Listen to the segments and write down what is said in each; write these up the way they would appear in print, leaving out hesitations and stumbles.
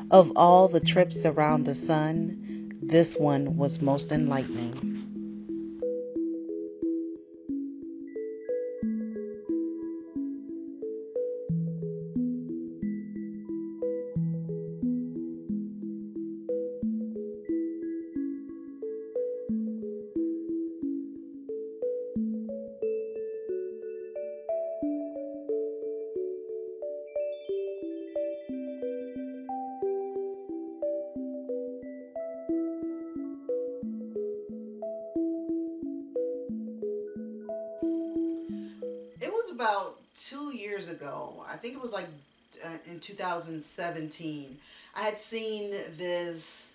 Of all the trips around the sun, this one was most enlightening. It was about 2 years ago. I think it was like in 2017. I had seen this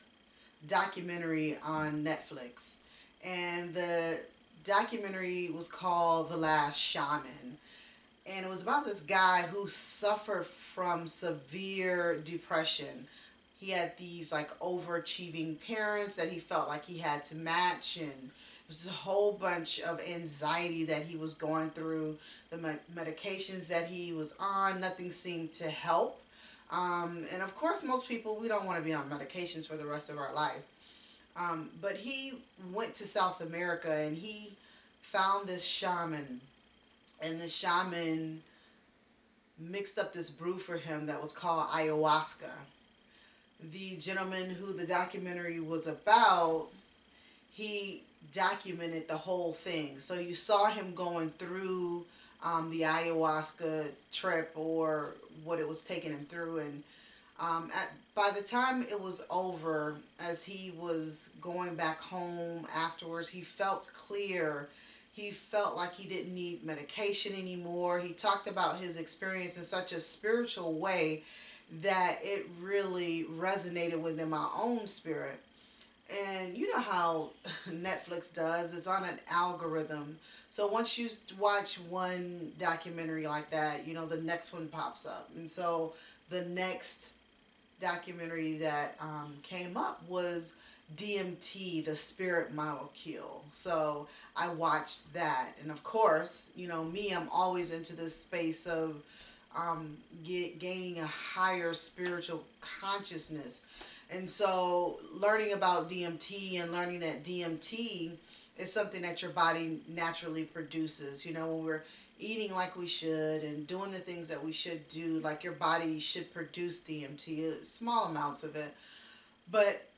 documentary on Netflix, and the documentary was called The Last Shaman. And it was about this guy who suffered from severe depression. He had these like overachieving parents that he felt like he had to match, and it was a whole bunch of anxiety that he was going through. The medications that he was on, nothing seemed to help. And of course, most people, we don't want to be on medications for the rest of our life. But he went to South America and he found this shaman, and the shaman mixed up this brew for him that was called ayahuasca. The gentleman who the documentary was about, he documented the whole thing. So you saw him going through the ayahuasca trip, or what it was taking him through. And by the time it was over, as he was going back home afterwards, he felt clear. He felt like he didn't need medication anymore. He talked about his experience in such a spiritual way that it really resonated within my own spirit. And you know how Netflix does, it's on an algorithm. So once you watch one documentary like that, the next one pops up. And so the next documentary that came up was DMT, The Spirit Molecule. So I watched that. And of course, me, I'm always into this space of gaining a higher spiritual consciousness. And so learning about DMT and learning that DMT is something that your body naturally produces. When we're eating like we should and doing the things that we should do, like your body should produce DMT, small amounts of it. But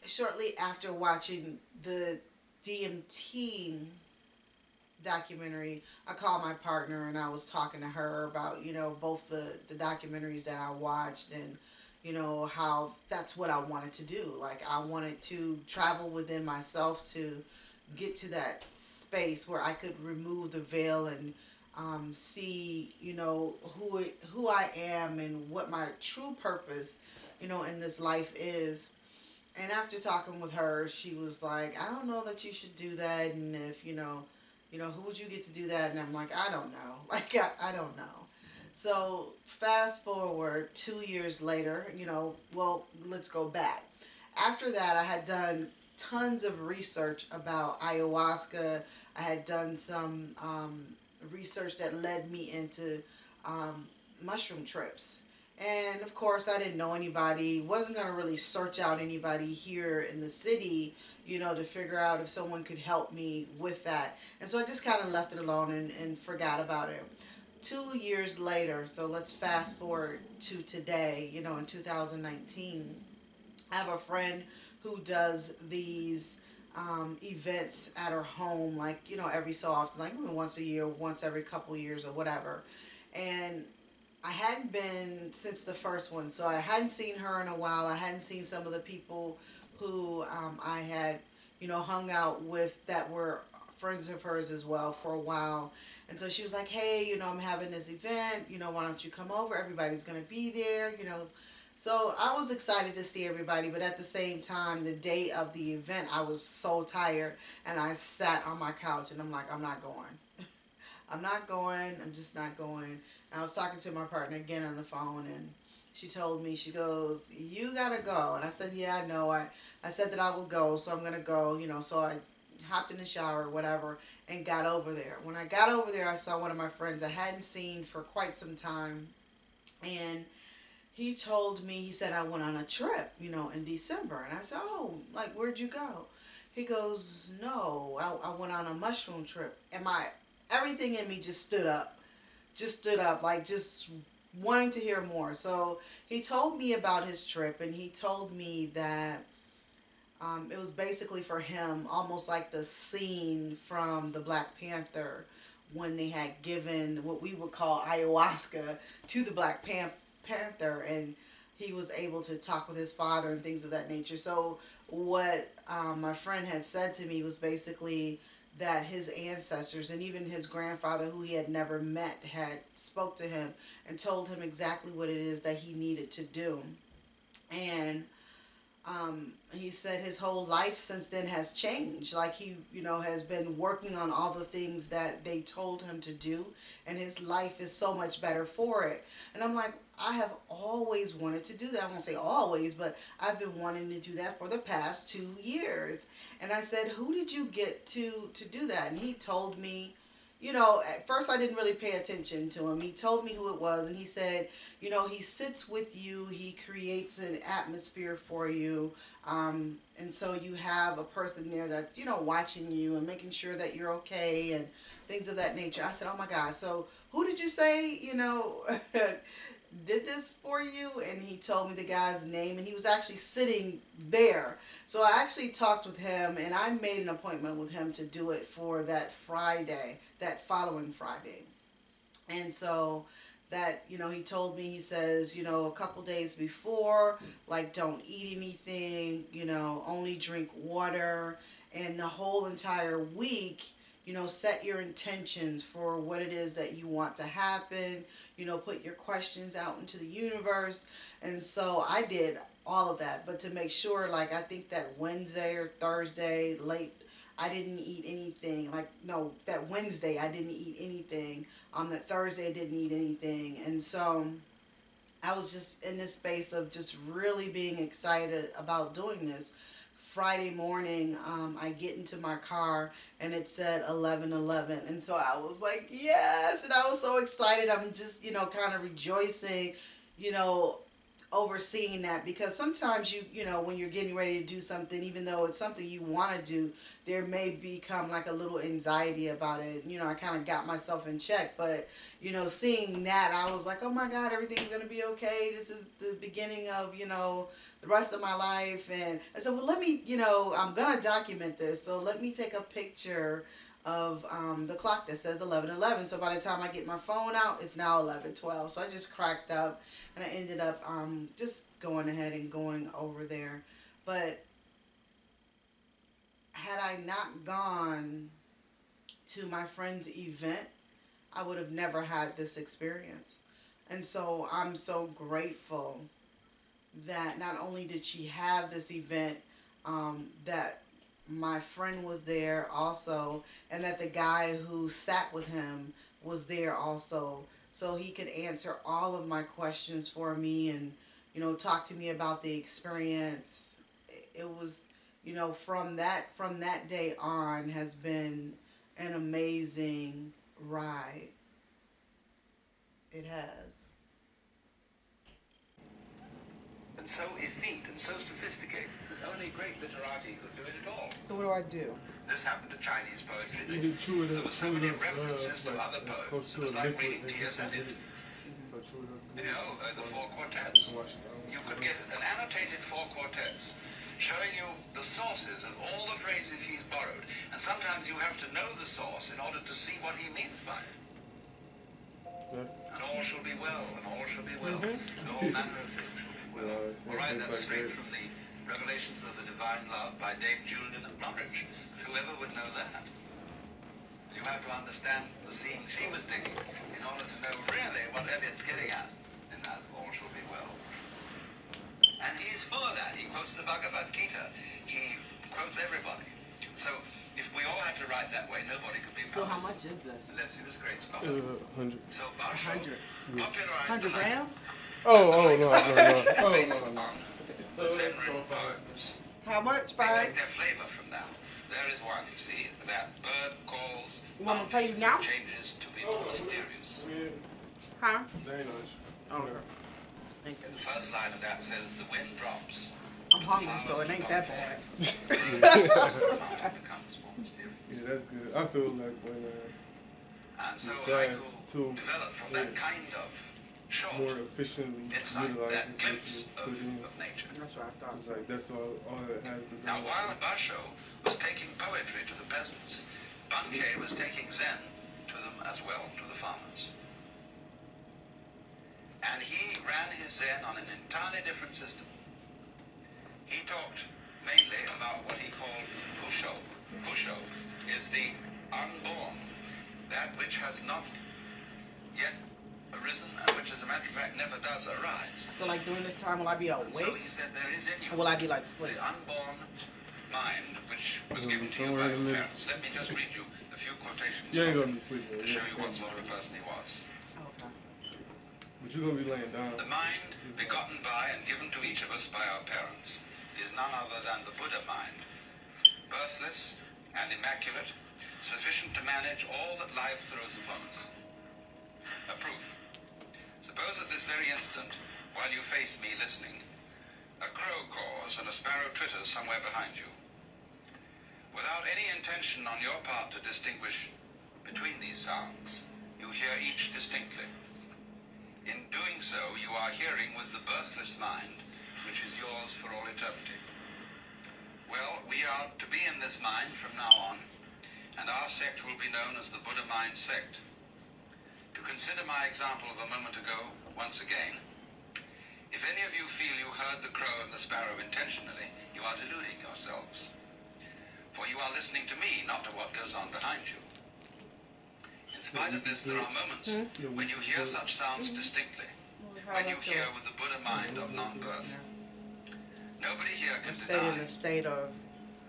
shortly after watching the DMT documentary, I called my partner and I was talking to her about, both the documentaries that I watched, and, how that's what I wanted to do. Like, I wanted to travel within myself to get to that space where I could remove the veil and see, who I am and what my true purpose, in this life is. And after talking with her, she was like, I don't know that you should do that. And if, who would you get to do that? And I'm like, I don't know. Like, I don't know. So fast forward 2 years later, well, let's go back. After that, I had done tons of research about ayahuasca. I had done some research that led me into mushroom trips. And of course, I didn't know anybody, wasn't going to really search out anybody here in the city, to figure out if someone could help me with that. And so I just kind of left it alone and forgot about it. 2 years later, so let's fast forward to today, in 2019, I have a friend who does these events at her home, like, every so often, like once a year, once every couple years or whatever. And I hadn't been since the first one, so I hadn't seen her in a while. I hadn't seen some of the people who I had, hung out with that were friends of hers as well for a while. And so she was like, hey, I'm having this event, why don't you come over? Everybody's going to be there. So I was excited to see everybody, but at the same time, the day of the event, I was so tired, and I sat on my couch, and I'm like, I'm not going. I'm not going. I'm just not going. And I was talking to my partner again on the phone, and she told me, she goes, you got to go. And I said, yeah, I know. I said that I would go, so I'm going to go, So I hopped in the shower, whatever, and got over there. When I got over there, I saw one of my friends I hadn't seen for quite some time. And he told me, he said, I went on a trip, in December. And I said, oh, like, where'd you go? He goes, no, I went on a mushroom trip. And everything in me just stood up, like, just wanting to hear more. So he told me about his trip, and he told me that it was basically for him almost like the scene from the Black Panther when they had given what we would call ayahuasca to the Panther, and he was able to talk with his father and things of that nature. So what my friend had said to me was basically that his ancestors and even his grandfather, who he had never met, had spoke to him and told him exactly what it is that he needed to do. And he said his whole life since then has changed. Like he, has been working on all the things that they told him to do, and his life is so much better for it. And I'm like, I have always wanted to do that. I won't say always, but I've been wanting to do that for the past 2 years. And I said, who did you get to do that? And he told me, at first I didn't really pay attention to him. He told me who it was, and he said, he sits with you, he creates an atmosphere for you, and so you have a person there that's, watching you and making sure that you're okay and things of that nature. I said, oh my God, so who did you say, did this for you? And he told me the guy's name, and he was actually sitting there. So I actually talked with him, and I made an appointment with him to do it for that Friday, that following Friday. And so that, he told me, he says, a couple days before, like, don't eat anything, only drink water, and the whole entire week, set your intentions for what it is that you want to happen, put your questions out into the universe. And so I did all of that, but to make sure, like, I think that Wednesday or Thursday late, I didn't eat anything. Like, no, that Wednesday I didn't eat anything. On that Thursday I didn't eat anything. And so I was just in this space of just really being excited about doing this. Friday morning, I get into my car and it said 11:11, and so I was like, yes, and I was so excited. I'm just, kind of rejoicing, over seeing that, because sometimes when you're getting ready to do something, even though it's something you want to do, there may become like a little anxiety about it. I kind of got myself in check, but seeing that, I was like, oh my God, everything's gonna be okay. This is the beginning of the rest of my life. And I said, well, let me, I'm gonna document this, so let me take a picture of the clock that says 11:11. So by the time I get my phone out, it's now 11:12. So I just cracked up, and I ended up just going ahead and going over there. But had I not gone to my friend's event, I would have never had this experience. And so I'm so grateful that not only did she have this event, that my friend was there also, and that the guy who sat with him was there also, so he could answer all of my questions for me and talk to me about the experience. It was, from that day on has been an amazing ride. It has. And so effete and so sophisticated that only great literati could do it at all. So what do I do? This happened to Chinese poetry. You can chew it There up, were so many references to like, other close poems. to It was a like liquid, reading they T.S. just Eliot. did it. So chew it up. The four You quartets. can watch it. You could get an annotated four quartets showing you the sources of all the phrases he's borrowed. And sometimes you have to know the source in order to see what he means by it. Yes. And all shall be well, and all shall be well, and all manner of things shall be well. All right, that's like straight that. from the Revelations of the Divine Love by Dame Julian of Norwich. Whoever would know that? You have to understand the scene she was digging in order to know really what Eliot's getting at in that all shall be well. And he's full of that. He quotes the Bhagavad Gita. He quotes everybody. So if we all had to write that way, nobody could be So how powerful much is this? unless he was a great scholar. 100. So Basho 100. popularized 100 grams? Oh, no. based upon the Zen written poems. How much? They 5? take their flavor from that. There is one, you see, that bird calls. You want me to pay you now? Changes to be more mysterious. Huh? Very nice. Okay. Thank you. The first line of that says, the wind drops. I'm hungry, so it ain't that bad. Becomes more mysterious. Yeah, that's good. I feel like when And so fast haiku too, developed from that kind of short more efficiently insight, utilizes that what glimpse you put in. of nature. That's what I thought. It's like that's all it has to do. Now, while Basho was taking poetry to the peasants, Bankei was taking Zen to them as well, to the farmers. And he ran his Zen on an entirely different system. He talked mainly about what he called Husho. Husho is the unborn, that which has not yet arisen, and which, as a matter of fact, never does arise. So, like, during this time, will I be And so awake? he said there is in you Or will I be, like, asleep? the unborn mind, which was You'll given be to you somewhere by in the your middle. parents. Let me just read you a few quotations You ain't from gonna him be sleeping. to show you what sort of a person he was. Okay. But you're gonna be laying down. The mind begotten by and given to each of us by our parents is none other than the Buddha mind, birthless and immaculate, sufficient to manage all that life throws upon us. A proof. Suppose at this very instant, while you face me listening, a crow caws and a sparrow twitters somewhere behind you. Without any intention on your part to distinguish between these sounds, you hear each distinctly. In doing so, you are hearing with the birthless mind, which is yours for all eternity. Well, we are to be in this mind from now on, and our sect will be known as the Buddha Mind Sect. To consider my example of a moment ago, once again, if any of you feel you heard the crow and the sparrow intentionally, you are deluding yourselves. For you are listening to me, not to what goes on behind you. In spite of this, there are moments when you hear such sounds distinctly, when you hear with the Buddha mind of non-birth. Nobody here can Stay in deny a state of,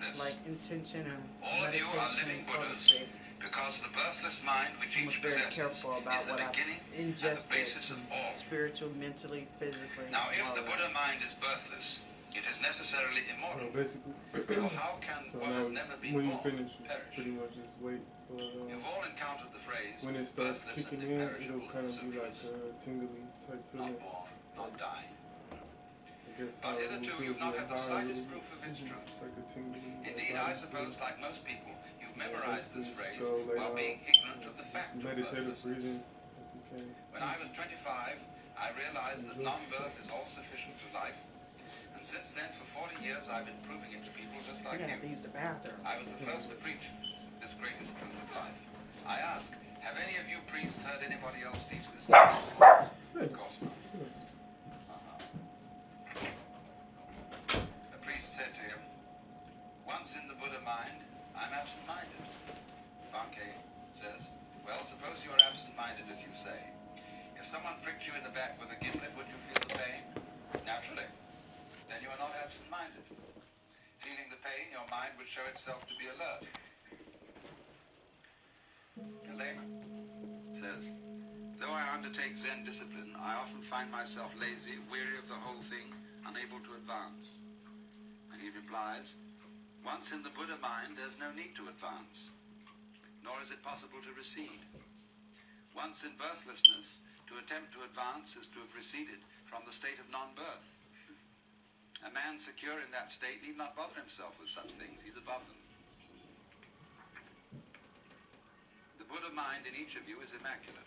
this. like, intention and All of you are living meditation, so to Buddhas, speak. because the birthless mind which I'm each very possesses careful is about the what I beginning and the ingested, basis of all. spiritual, mentally, physically. Now, if all the of Buddha that. mind is birthless, it is necessarily immortal. Basically. For how can So what now, has never been when you born finish, perish? pretty much just wait for You've all encountered the phrase, when it starts birthless kicking and in, imperishable it'll kind of be like sutras, a tingly type feeling. not born, not dying. I guess how But it hitherto feels you've not like had the high a slightest little proof bit. of its truth. It's like a tingly. Indeed, I suppose, like most people, you've memorized this phrase So, like, while being ignorant of the just fact of meditative birthlessness. breathing. Like you can. When I was 25, I realized that non-birth is all sufficient to life. And since then, for 40 years, I've been proving it to people just You're like gonna have to you. use the bathroom. I was the first to preach this greatest truth of life. I ask, have any of you priests heard anybody else teach this? Of course not. The priest said to him, once in the Buddha mind, I'm absent-minded. Bankei says, well, suppose you are absent-minded as you say. If someone pricked you in the back with a gimlet, would you feel the pain? Naturally. Then you are not absent-minded. Feeling the pain, your mind would show itself to be alert. A layman says, though I undertake Zen discipline, I often find myself lazy, weary of the whole thing, unable to advance. And he replies, once in the Buddha mind, there's no need to advance, nor is it possible to recede. Once in birthlessness, to attempt to advance is to have receded from the state of non-birth. A man secure in that state need not bother himself with such things. He's above them. The Buddha mind in each of you is immaculate.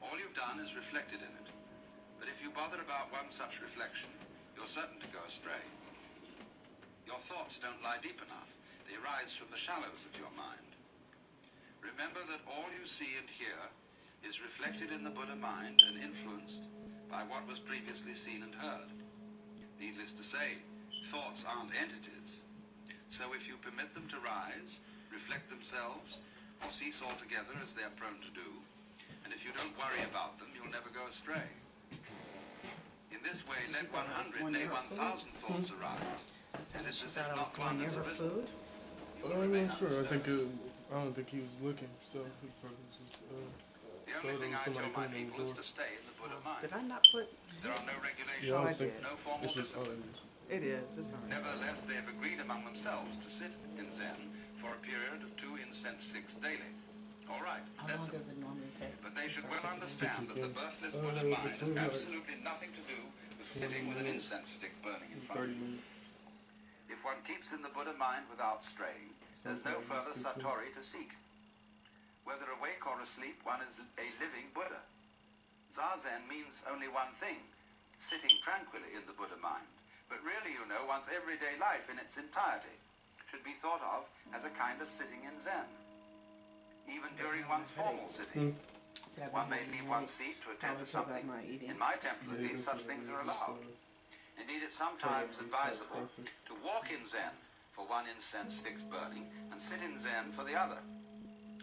All you've done is reflected in it. But if you bother about one such reflection, you're certain to go astray. Your thoughts don't lie deep enough. They rise from the shallows of your mind. Remember that all you see and hear is reflected in the Buddha mind and influenced by what was previously seen and heard. Needless to say, thoughts aren't entities. So if you permit them to rise, reflect themselves, or cease altogether as they're prone to do, and if you don't worry about them, you'll never go astray. In this way, let 100, nay 1,000 thoughts arise, and it's as if not one has arisen. I'm not sure. I don't think he was looking, so he probably just The only thing I tell my people is to stay in the Buddha mind. Did I not put? There are no regulations, Yeah, I I was thinking. no formal It's just, discipline. It is. It's all right. Nevertheless, they have agreed among themselves to sit in Zen for a period of 2 incense sticks daily. All right, How let long them. does it normally take? But they should well understand understand that the birthless Buddha mind has absolutely nothing to do with sitting with an incense stick burning in front of you. If one keeps in the Buddha mind without straying, there's no further satori to seek. Whether awake or asleep, one is a living Buddha. Zazen means only one thing, sitting tranquilly in the Buddha mind. But really, you know, one's everyday life in its entirety should be thought of as a kind of sitting in Zen. Even during one's formal sitting, one may leave one's seat to attend to something. In my temple, at least, such things are allowed. Indeed, it's sometimes advisable to walk in Zen for one incense sticks burning and sit in Zen for the other.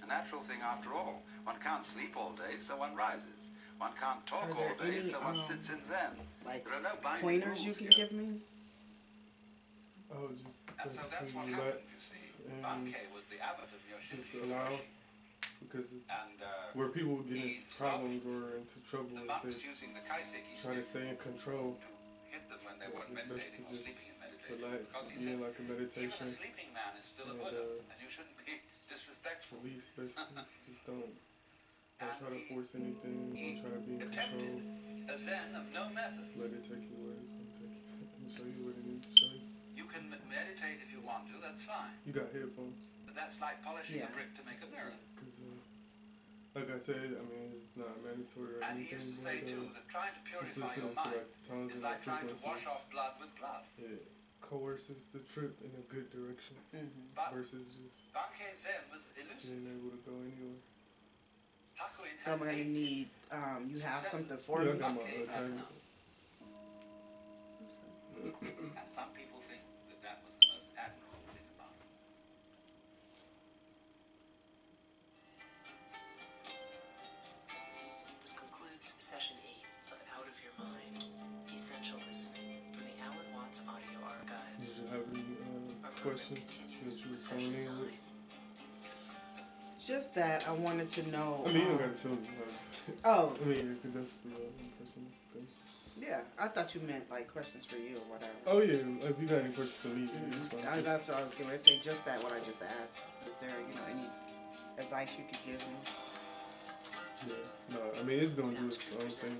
A natural thing after all. One can't sleep all day, so one rises. One can't talk all day, so one sits in Zen. Like there are no binding pointers you can give me? Oh, just and so that's what happened, you see. Bankei was the abbot of Yoshino. Just allow, because where people get into problems or into trouble is they try to stay in control. Hit them when they weren't meditating or sleeping in meditation. Relax, because he be said, like a meditation. even a sleeping man is still a Buddha, and you shouldn't be disrespectful. Release, basically. Just don't try to force anything. Don't try to be in control. A Zen of no methods. Just let it take you where it's going to take you. Let me show you what it needs to show you. You can meditate if you want to, that's fine. You got headphones. But that's like polishing a brick to make a mirror. Because, like I said, I mean, it's not mandatory or and anything. And he used to say, too, that trying to purify your mind is like trying to wash off blood with blood. It coerces the trip in a good direction versus just Bankei Zen was elusive. being able to go anywhere. So I'm going to need, you have something for me? I got my attorney. And some people think that that was the most admirable thing about it. This concludes session 8 of Out of Your Mind, Essential Listening from the Alan Watts audio archives. Do you have any questions that you were calling in with? Just that I wanted to know. I mean, you don't got to tell me. Oh. I mean, because that's the personal thing. Yeah, I thought you meant like questions for you or whatever. Oh yeah, if you got any questions for me, that's what I was going to say. Just that, what I just asked. Is there, any advice you could give me? Yeah, no, I mean it's gonna do its own thing.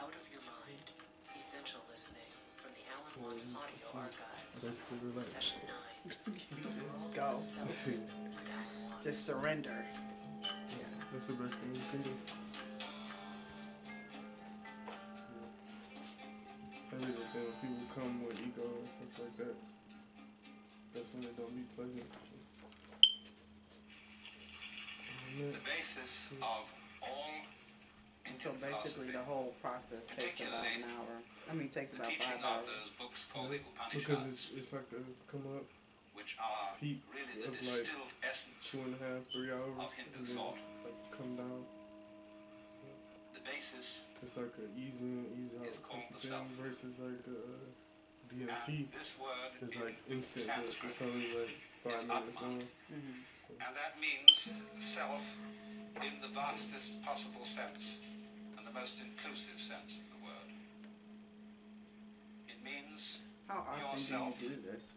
Out of Your Mind, Essential Listening from the Alan Watts audio archives. Basically, relax. Session 9. Just go. Just surrender. Yeah, that's the best thing you can do. I really say when people come with ego and stuff like that, that's when it don't be pleasant. The basis of all so basically the whole process takes about an hour. I mean, it takes about 5 hours. Those books called because it's like a come up which are peak really of the like distilled essence 2.5, 3 hours, of and Hindu then thought. like come down. So The basis it's like a ease in, ease out is called type of the thing self. versus like DMT. And this word It's in like instant, but Sanskrit it's only like 5 minutes long. and that means self in the vastest possible sense and the most inclusive sense of the word. It means How often yourself, do you do this?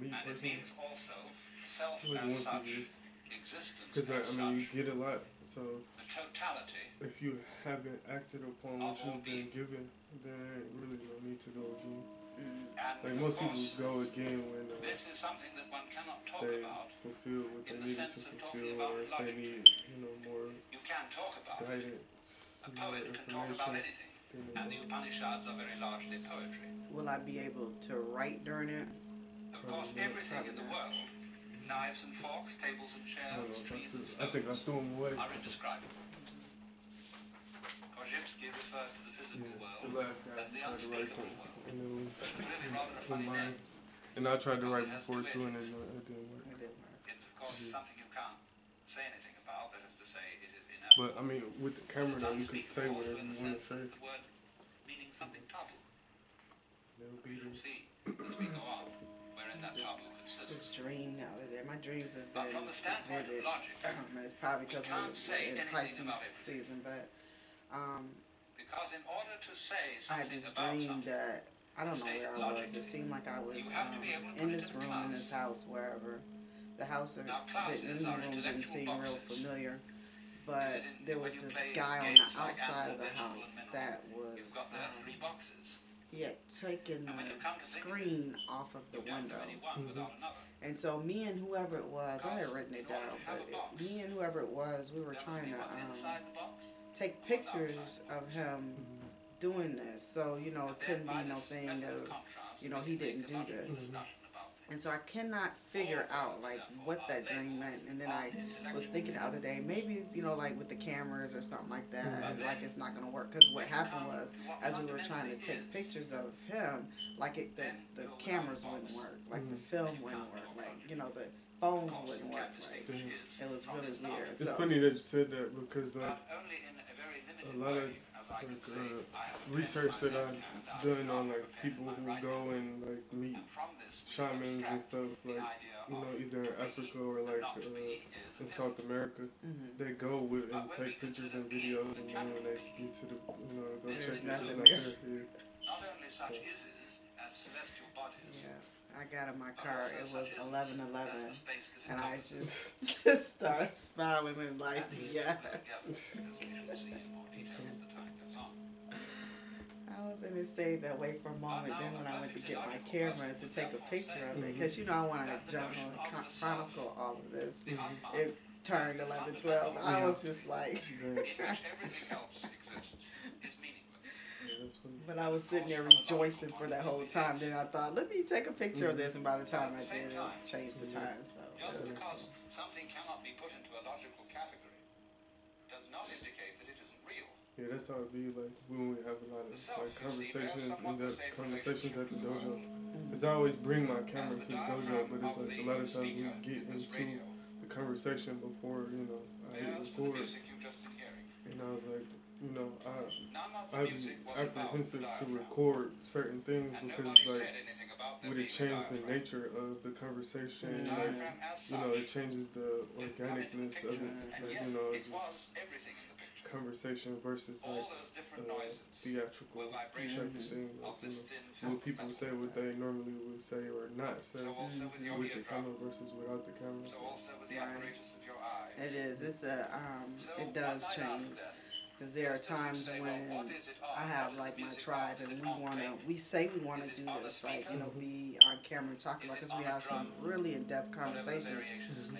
Me and it personally, means also self like as once a such, year. existence Because as I mean, you such, get a lot. So the totality if you haven't acted upon what you've been given, then there ain't really no need to go again. and Like of most course, people go again when this is something that one cannot talk they about fulfill what they in the needed sense to of fulfill, talking about or if they logically. need, more You can talk about it. guidance, A more poet can talk about information. anything, Then and they the Upanishads are very largely poetry. Will I be able to write during it? Of course, everything in the world, knives and forks, tables and I don't know chairs, if trees and I think I stones, threw them away. are indescribable. Korzybski referred to the physical The world last guy as the tried to write unspeakable something, world. and it was Really rather a in funny name. mine. And I tried to write before too, and it didn't work. It didn't work. It's of course something you can't say anything about, that is to say, it is inevitable. But I mean, with the camera though, you can say whatever you want to say. The word meaning something taboo. They'll be We there. shall see as we go on wherein that taboo This consists. dream the other day. My dreams have But been from the standpoint of vivid. logic, And it's probably because we can't we're say in anything Pisces about everything. season, but because in order to say I had something this about dream something, that I don't know where I was. It seemed like I was you have to be able to in put it this in room, class. in this house, wherever. The house, Now, the classes living are room didn't intellectual seem real boxes. familiar. but there was this guy on the outside of the house that was, he had taken the screen off of the window. And so me and whoever it was, I had written it down, but me and whoever it was, we were trying to take pictures of him doing this. So, you know, it couldn't be no thing of, you know, he didn't do this. And so I cannot figure out, like, what that dream meant. And then I was thinking the other day, maybe it's, you know, like with the cameras or something like that, like it's not going to work. Because what happened was, as we were trying to take pictures of him, like the cameras wouldn't work, like the film wouldn't work, like, you know, the phones wouldn't work right. It was really weird. It's funny that you said that because, like, a lot of research that I've done on, like, people who go and, like, meet shamans and stuff, like, you know, either in Africa or, like, in South America, they go with and take pictures and videos, and then when they get to the, you know, go check it, it's not there. Yeah, I got in my car, it was 11:11, and I just started smiling and like, yes. I was in a state that way for a moment. Then when I went to get my camera to take a picture of it, because you know I want to journal and chronicle all of this, it turned 11:12. I was just like, but I was sitting there rejoicing for that whole time. Then I thought, let me take a picture of this, and by the time I did, it changed the time. So just because something cannot be put into a logical category does not indicate that it isn't real. Yeah, that's how it be, like, when we have a lot of, like, conversations, in-depth conversations at the dojo. Because I always bring my camera to the dojo, but it's like a lot of times we get into the conversation before, you know, I hit record. And I was like, you know, I'd be apprehensive to record certain things because, like, would it change the nature of the conversation? Like, you know, it changes the organicness of it. Like, you know, it's just conversation versus, like, theatrical type of thing. Like, you know, when people say what they normally would say or not say with the camera versus without the camera. It is. It's it does change. Because there are times when I have, like, my tribe and we say we want to do this, like, you know, be on camera and talk about, because we have some really in-depth conversations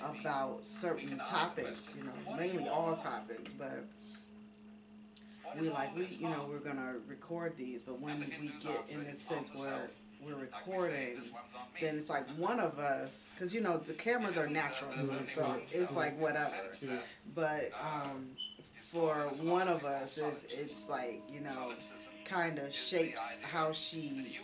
about certain topics, you know, mainly all topics, but we're going to record these, but when we get in this sense where we're recording, then it's like one of us, because, you know, the cameras are natural to me, so it's like whatever, but for one of us, it's like, you know, kind of shapes how she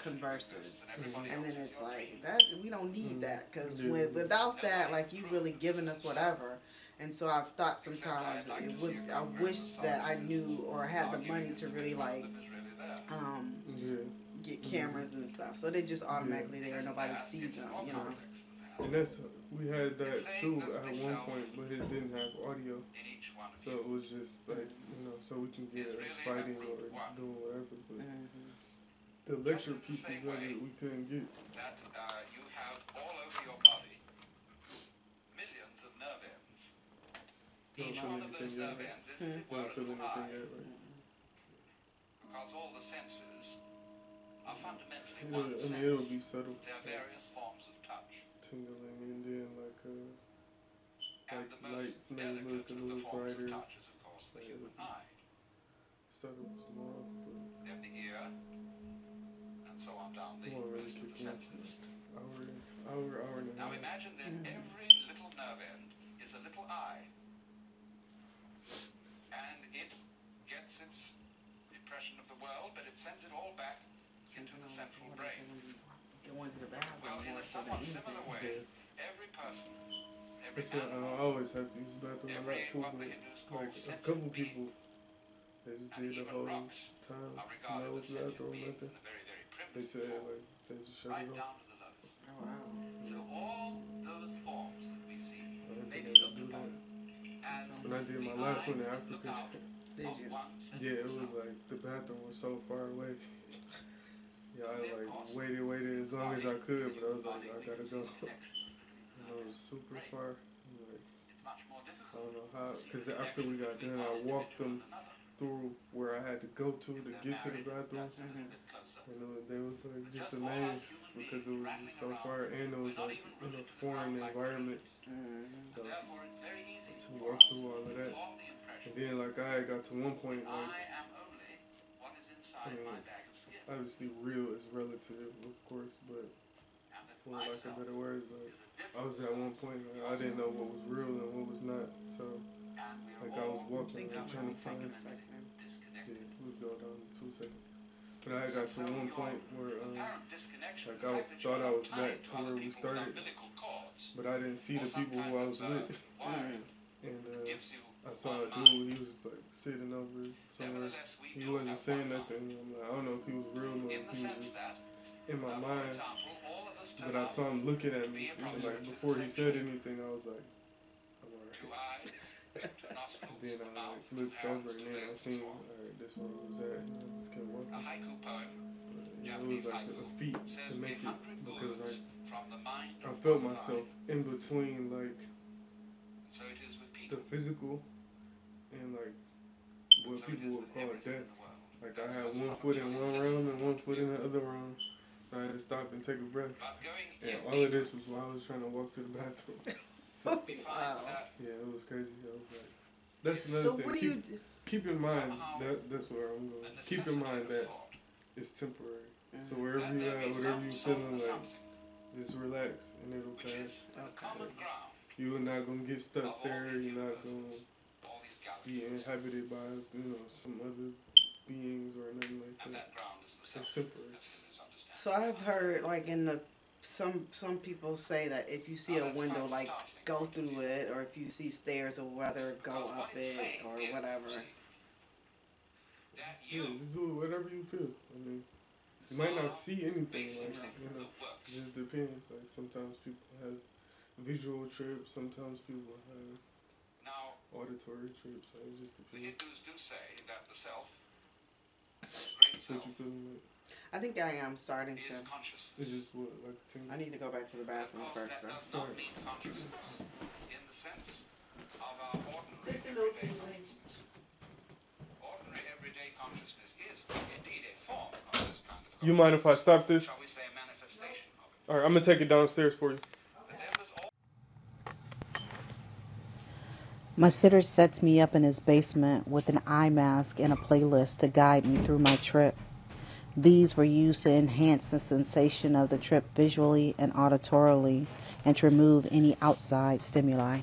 converses. And then it's like, that we don't need that, because without that, like, you really giving us whatever. And so I've thought sometimes I wish that I knew or had the money to really, like, get cameras and stuff. So they just automatically there, nobody sees them, you know. And we had that too at one point, but it didn't have audio. So it was just like, you know, so we can get us fighting or doing whatever. But the lecture pieces of it, we couldn't get. That you have all over your body millions of nerve ends. Each one of those nerve ends is the word of the eye. Because all the senses are fundamentally one sense. I mean, it'll be subtle. There are various forms of touch. Tingling, and then like lights may look a little brighter. Touch is, of course, the human eye. Subtle, small, but then the ear, and so on down the really rest of the senses. Hour and a half. Now imagine that every little nerve end is a little eye, and it gets its impression of the world, but it sends it all back into the central brain. Going to the bathroom. Well, in a somewhat similar way, every person, every animal, I always have to use the bathroom a lot too, but like a couple people, they just did the whole time, no bathroom, nothing. They said, like, they just shut it off. Oh, wow. So all those forms that we see, they I look do upon as when I did my last one in Africa, Did you? yeah, it was like the bathroom was so far away. Yeah, I like waited as long as I could, but I was like, I gotta go. And it was super far. Like, it's much more difficult. I don't know how, because after we got done, I walked them through where I had to go to get to the bathroom. And they was like just amazed because it was just so far, and it was like in a foreign environment. So to walk through all of that, and then like I had got to one point like, I mean, obviously real is relative, of course, but for lack of better words, like I was at one point like I didn't know what was real and what was not. So like I was walking, like, trying to find. Yeah, we'll go down in 2 seconds. But I got to one point where, like, I thought I was back to where we started, but I didn't see the people who I was with. And I saw a dude, he was, like, sitting over somewhere. He wasn't saying nothing. I'm like, I don't know if he was real or if he was just in my mind. But I saw him looking at me, and, like, before he said anything, I was like, I'm alright. Then I like looked over and then I seen, alright, this where it was at, and I just kept walking. It was like a feat to make it because like I felt myself in between like the physical and like what people would call death. Like I had one foot in one realm and one foot in the other realm. I had to stop and take a breath. And all of this was while I was trying to walk to the bathroom. So, Wow. Yeah, it was crazy. I was like, that's another thing. What do you do? Keep in mind that's where I'm going. Keep in mind that it's temporary. So wherever you at, whatever you feeling like, just relax and it'll pass. Okay. You're not gonna get stuck there. You're not gonna be inhabited by some other beings or nothing like that. It's temporary. So I've heard like in the some people say that if you see a window, like go through it, or if you see stairs or whether go up it or whatever. Yeah, just do whatever you feel. I mean, you might not see anything, like, it just depends. Like, sometimes people have visual trips, sometimes people have auditory trips, so it just depends. What you feeling like? I think I am starting to. It's just what, like, I need to go back to the bathroom first, though. Just a little tingling. You mind if I stop this? Alright, I'm gonna take it downstairs for you. My sitter sets me up in his basement with an eye mask and a playlist to guide me through my trip. These were used to enhance the sensation of the trip visually and auditorily and to remove any outside stimuli.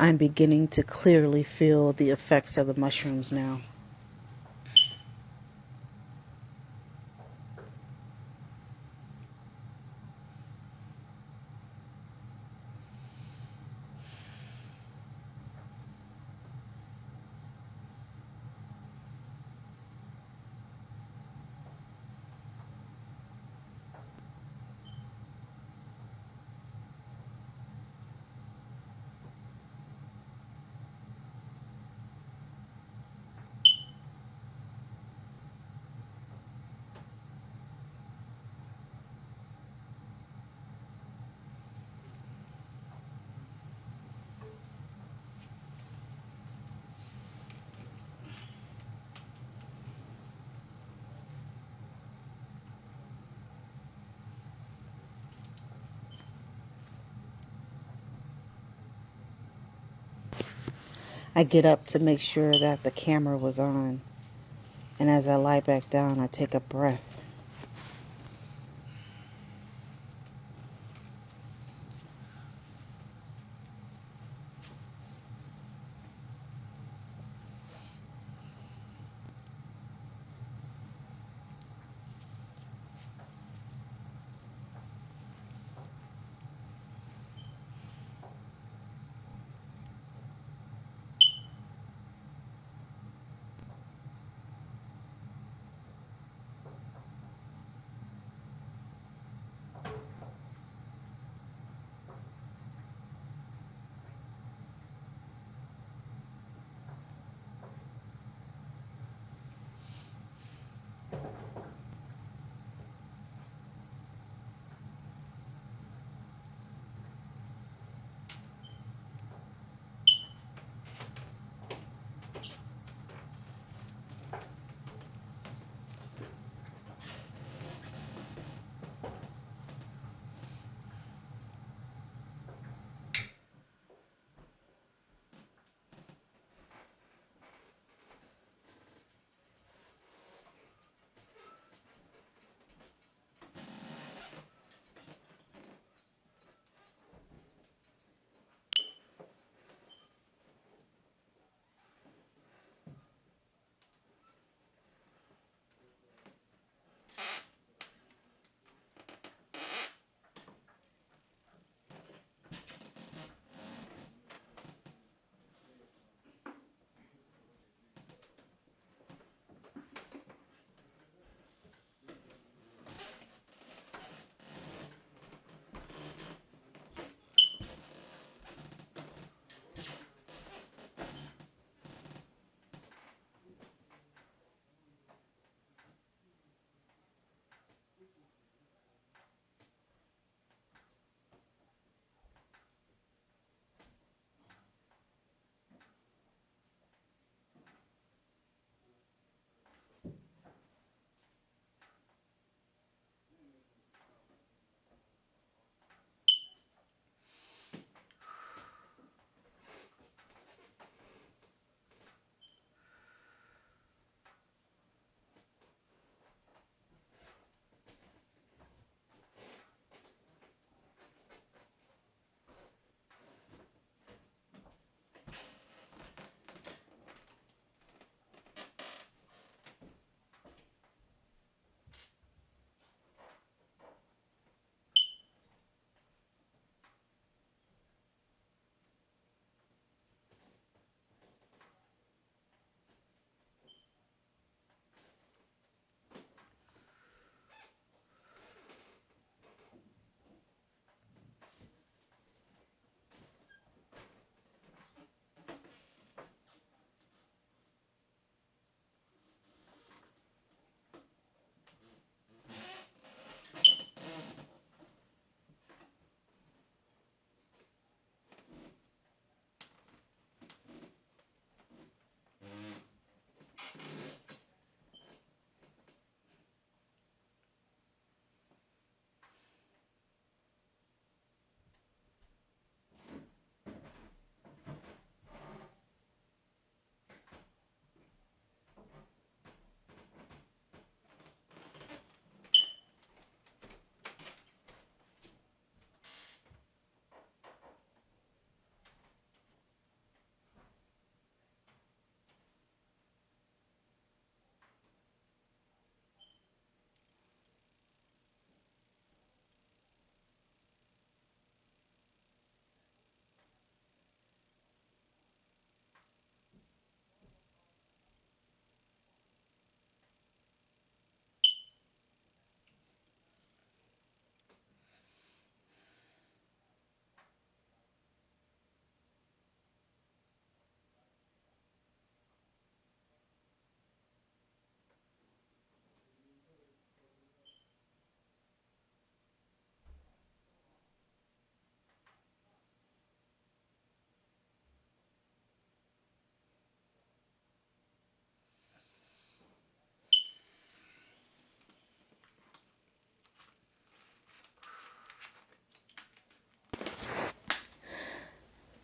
I'm beginning to clearly feel the effects of the mushrooms now. I get up to make sure that the camera was on. And as I lie back down, I take a breath.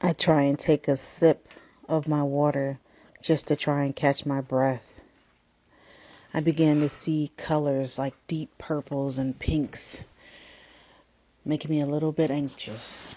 I try and take a sip of my water just to try and catch my breath. I began to see colors like deep purples and pinks, making me a little bit anxious.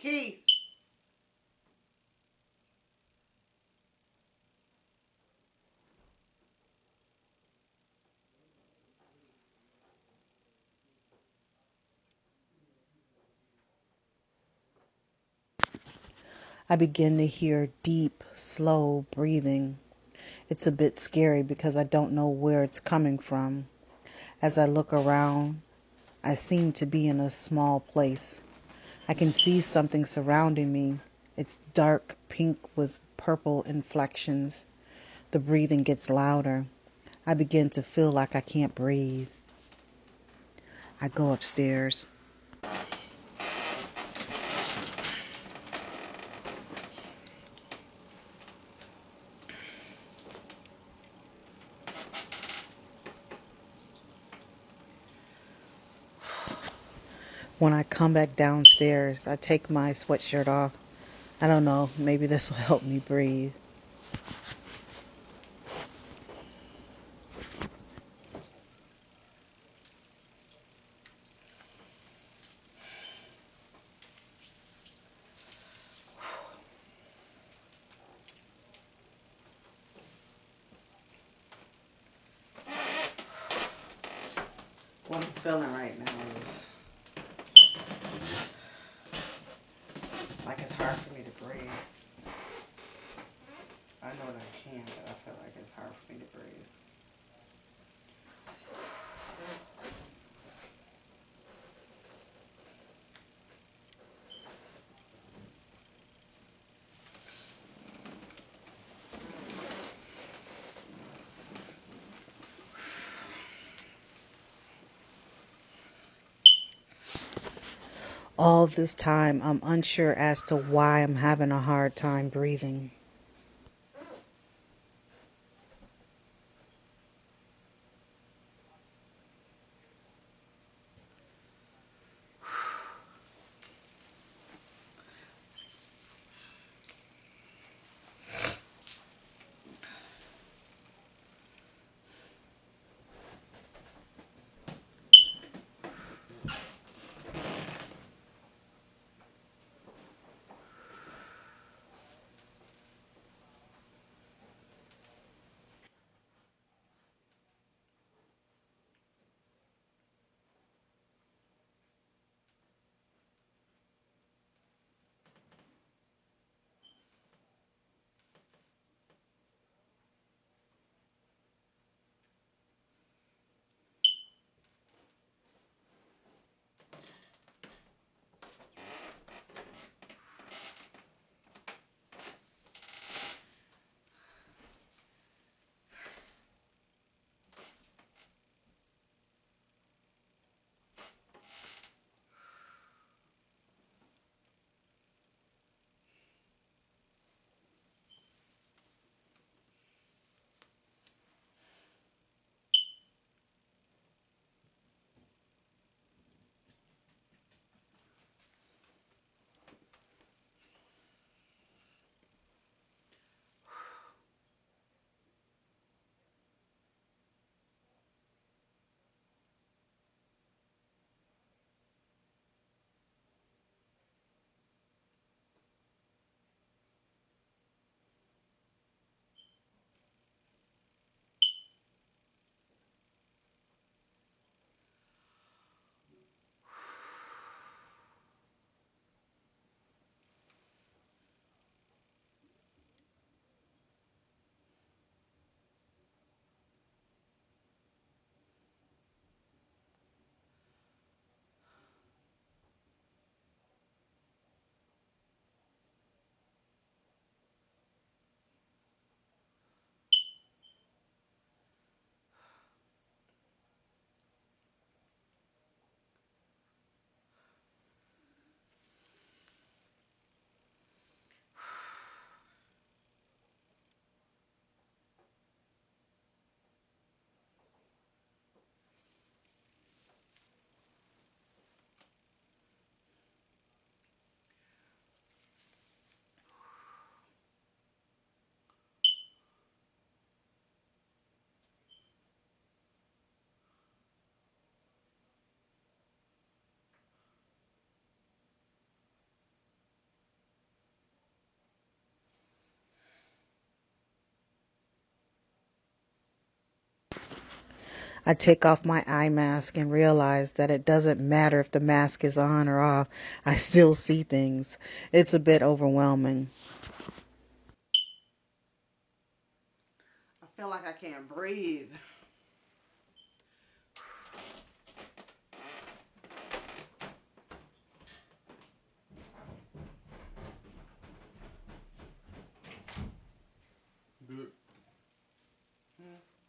Keith. I begin to hear deep, slow breathing. It's a bit scary because I don't know where it's coming from. As I look around, I seem to be in a small place. I can see something surrounding me. It's dark pink with purple inflections. The breathing gets louder. I begin to feel like I can't breathe. I go upstairs. When I come back downstairs, I take my sweatshirt off. I don't know, maybe this will help me breathe. What I'm feeling right now is like it's hard for me to breathe. I know that I can, but I feel like it's hard for me to breathe. All this time, I'm unsure as to why I'm having a hard time breathing. I take off my eye mask and realize that it doesn't matter if the mask is on or off. I still see things. It's a bit overwhelming. I feel like I can't breathe. Good.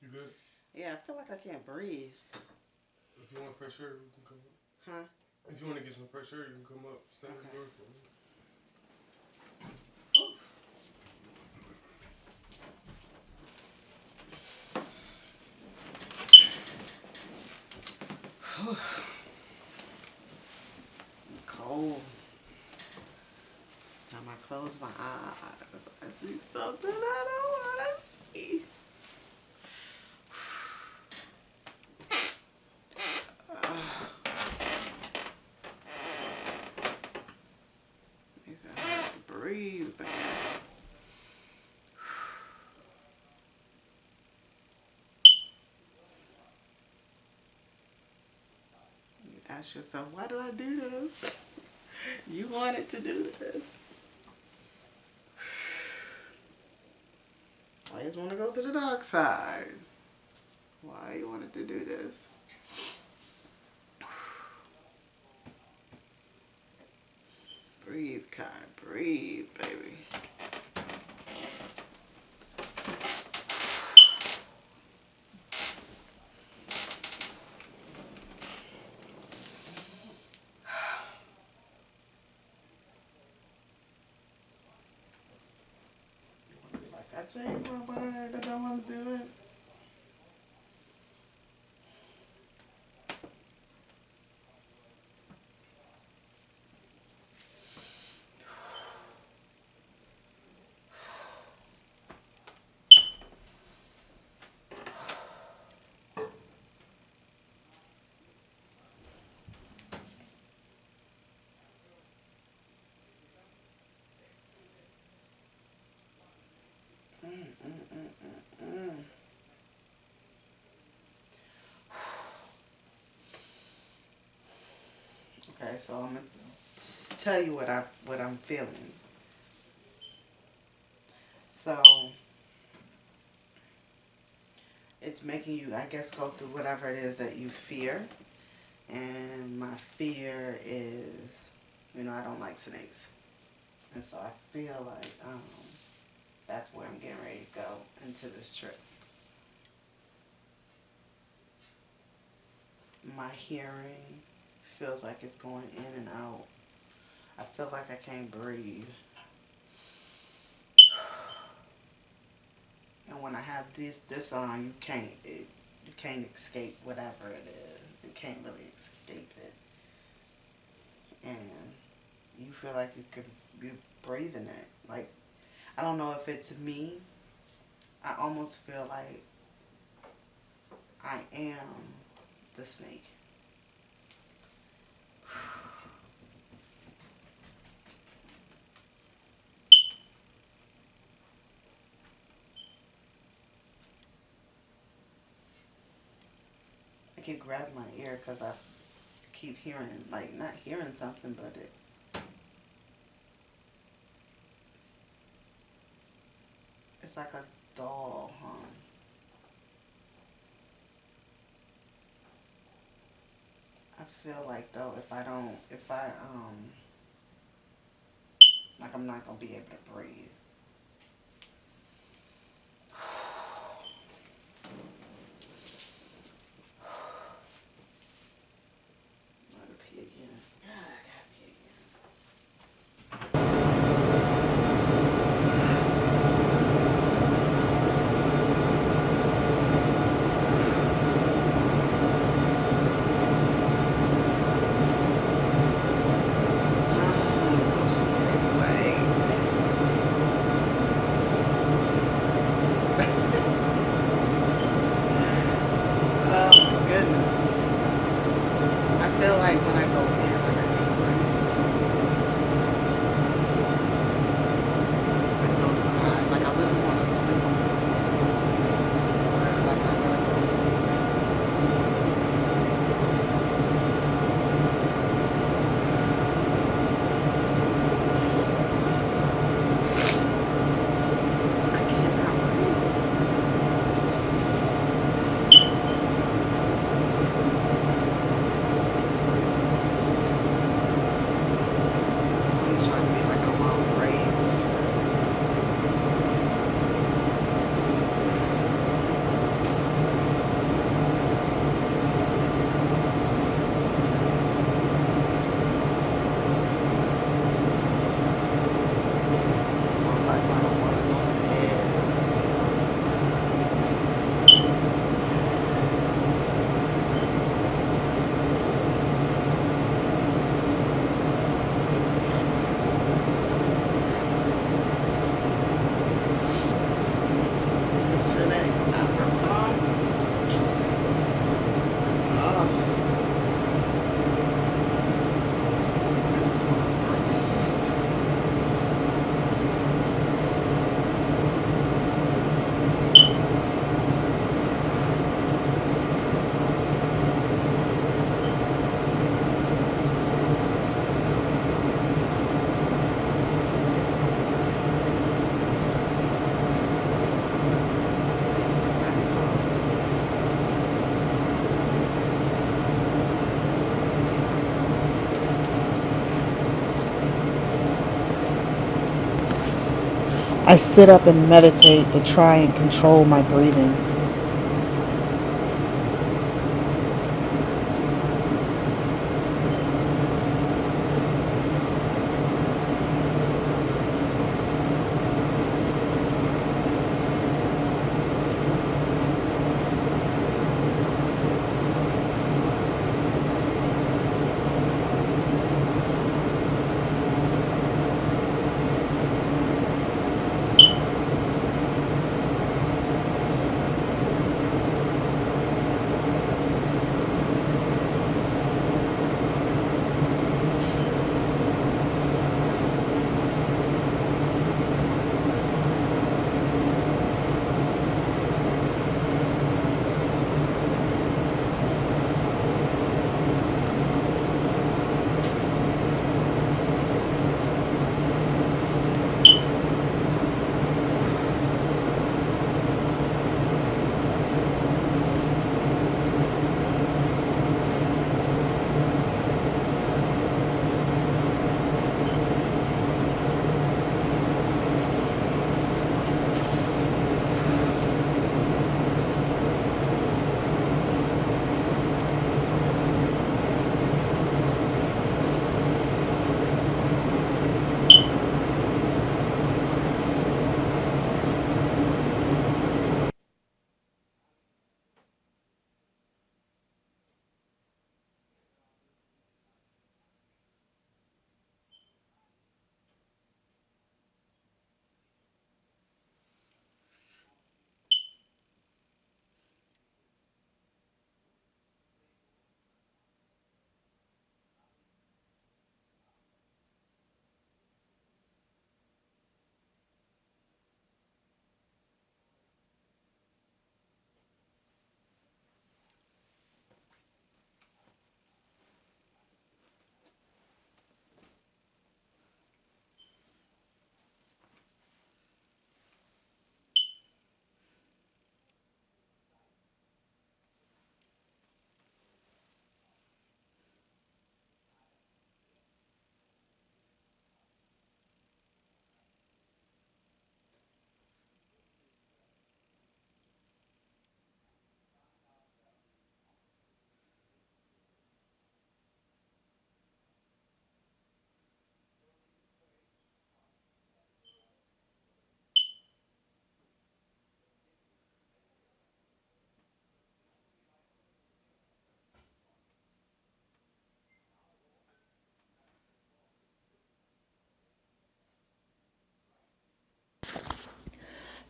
You good? Yeah, I feel like I can't breathe. If you want fresh air, you can come up. Huh? If you want to get some fresh air, you can come up. Stand Okay. in the door for me. I'm cold. Time I close my eyes, I see something I don't want to see. Makes it hard to breathe, man. You ask yourself, why do I do this? You wanted to do this. I just want to go to the dark side. Why you wanted to do this? Breathe, Kai. Breathe, baby. Like I changed my mind. I don't want to do it. Okay, so I'm gonna tell you what I'm feeling. So it's making you, I guess, go through whatever it is that you fear. And my fear is, I don't like snakes, and so I feel like that's where I'm getting ready to go into this trip. My hearing feels like it's going in and out. I feel like I can't breathe. And when I have this on, you can't escape whatever it is. You can't really escape it. And you feel like you're breathing it. Like, I don't know if it's me. I almost feel like I am the snake. I keep grabbing my ear because I keep hearing, like, not hearing something, but it's like a doll hum. I feel like, though, like, I'm not going to be able to breathe. I'm going to pee again. God, I got to pee again. Go see it anyway. I sit up and meditate to try and control my breathing.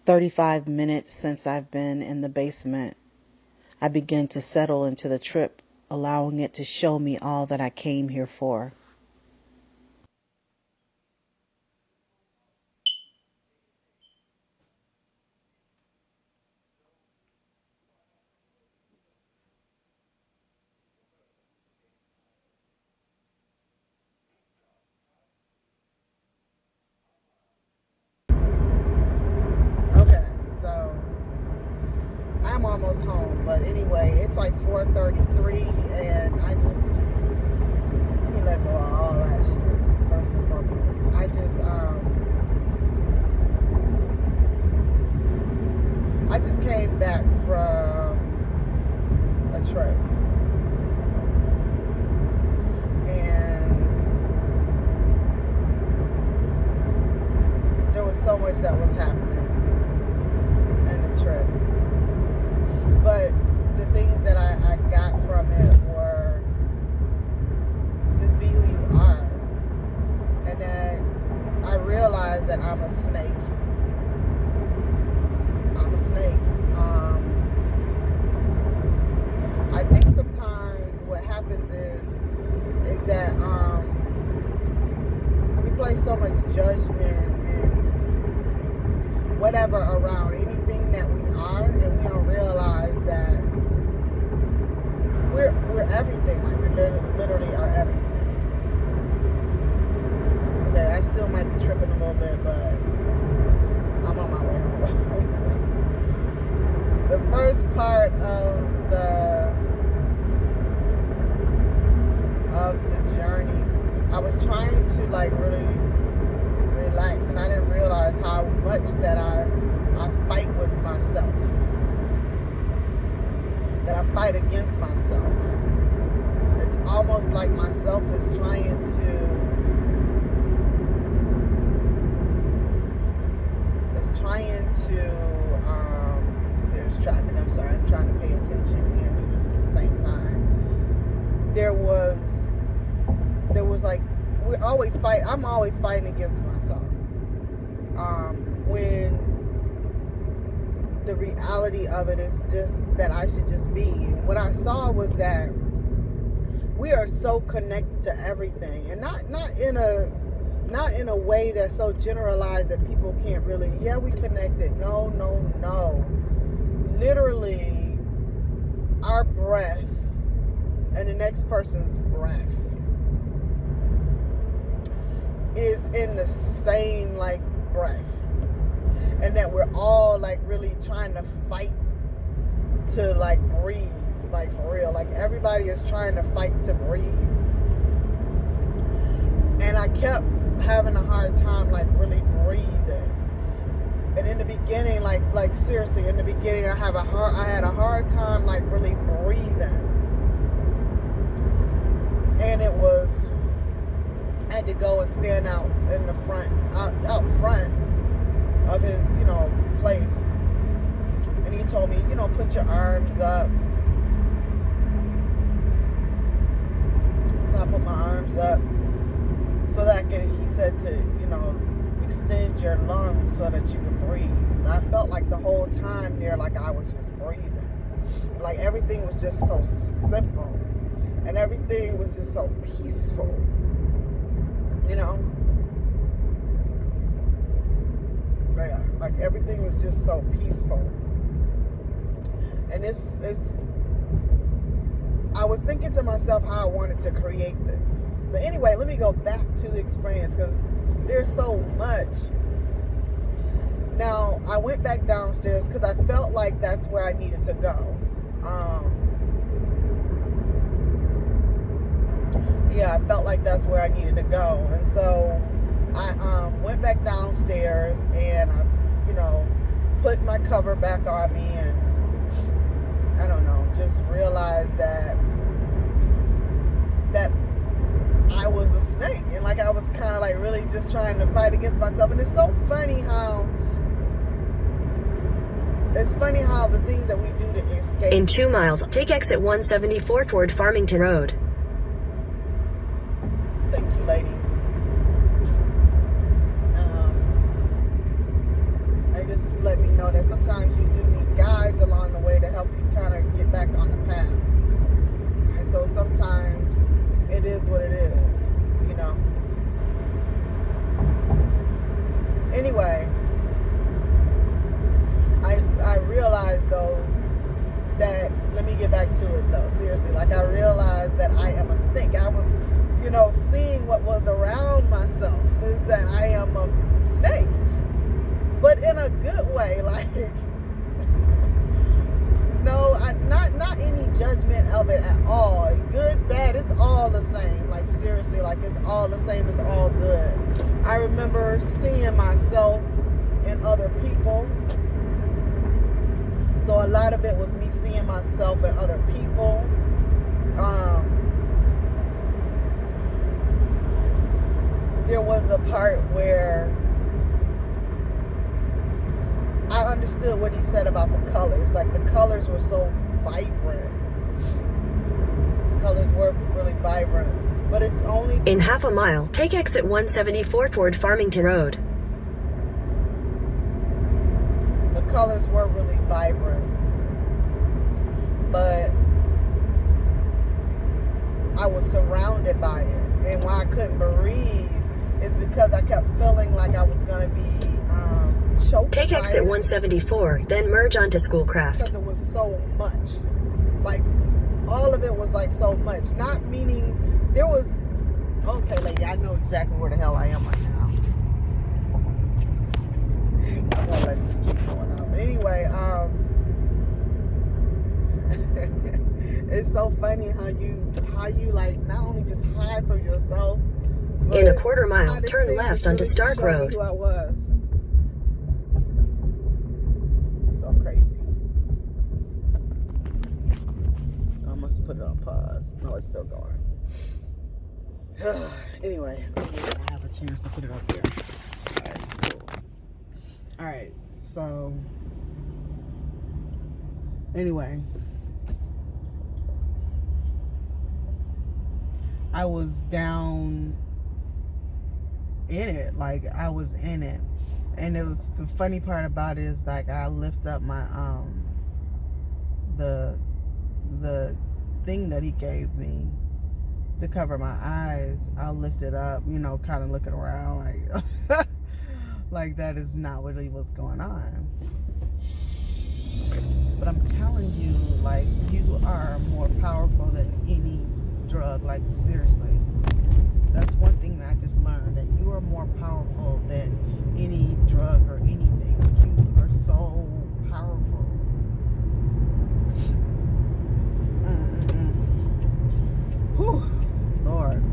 "35 minutes since I've been in the basement. I begin to settle into the trip, allowing it to show me all that I came here for. Okay, so I'm almost home, but anyway, it's like 4:33, and let me let go of all that shit first and foremost. I just came back from a trip, and there was so much that was happening in the trip. But the things that I got from it were just be who you are. And that I realized that I'm a snake. I'm a snake. I think sometimes what happens is that we place so much judgment and whatever around anything that we are, and we don't realize that we're everything. Like, we literally are everything. Okay, I still might be tripping a little bit, but I'm on my way home. The first part of the journey, I was trying to like really relax, and I didn't realize how much that I fight with myself, that I fight against myself. It's almost like myself is trying to, there's traffic, I'm sorry, I'm trying to pay attention and do this at the same time. There was like, I'm always fighting against myself. When the reality of it is just that I should just be. And what I saw was that we are so connected to everything, and not in a way that's so generalized that people can't really, yeah, we connected. No. Literally, our breath and the next person's breath is in the same, like, breath. And that we're all, like, really trying to fight to, like, breathe. Like, for real. Like, everybody is trying to fight to breathe. And I kept having a hard time, like, really breathing. And in the beginning, like seriously, in the beginning, I had a hard time, like, really breathing. And it was, I had to go and stand out in the front, out front of his, place. And he told me, put your arms up. So I put my arms up so that he said to, extend your lungs so that you can breathe. I felt like the whole time there, like I was just breathing. Like everything was just so simple. And everything was just so peaceful. Yeah, like everything was just so peaceful. And I was thinking to myself how I wanted to create this. But anyway, let me go back to the experience because there's so much. Now, I went back downstairs because I felt like that's where I needed to go. I felt like that's where I needed to go. And so I went back downstairs and I, put my cover back on me, and I don't know, just realized that I was a snake, and like I was kind of like really just trying to fight against myself. And it's so funny how the things that we do to escape. In 2 miles, take exit 174 toward Farmington Road. Thank you, lady. They just let me know that sometimes you do need guides along the way to help you kind of get back on the path. And so sometimes it is what it is, Anyway, I realized though that, let me get back to it though, seriously, like I realized that I am a snake. I was, seeing what was around myself is that I am a snake, but in a good way, like, no, not any judgment of it at all. Good, bad, it's all the same. Like seriously, like it's all the same. It's all good. I remember seeing myself in other people. So a lot of it was me seeing myself in other people. There was a part where I understood what he said about the colors. Like the colors were so vibrant. Colors were really vibrant. But it's only... In half a mile, take exit 174 toward Farmington Road. The colors were really vibrant. But I was surrounded by it. And why I couldn't breathe is because I kept feeling like I was going to be choked. Take exit 174, then merge onto Schoolcraft. Because it was so much. Like, all of it was like so much. Not meaning there was... Okay, lady, I know exactly where the hell I am right now. I'm going to let this keep going on. But anyway, it's so funny how you like not only just hide from yourself, In a quarter mile, turn left onto Stark showed me Road. who I was. So crazy. I must put it on pause. No, it's still going. Anyway, I have a chance to put it up there. Alright, cool. Alright, so anyway, I was down in it. Like, I was in it. And it was, the funny part about it is, like, I lift up my the thing that he gave me to cover my eyes. I'll lift it up, you know, kind of looking around like like that is not really what's going on. But I'm telling you, like, you are more powerful than any drug. Like, seriously, that's one thing that I just learned, that you are more powerful than any drug or anything. You are so powerful. Whew, Lord.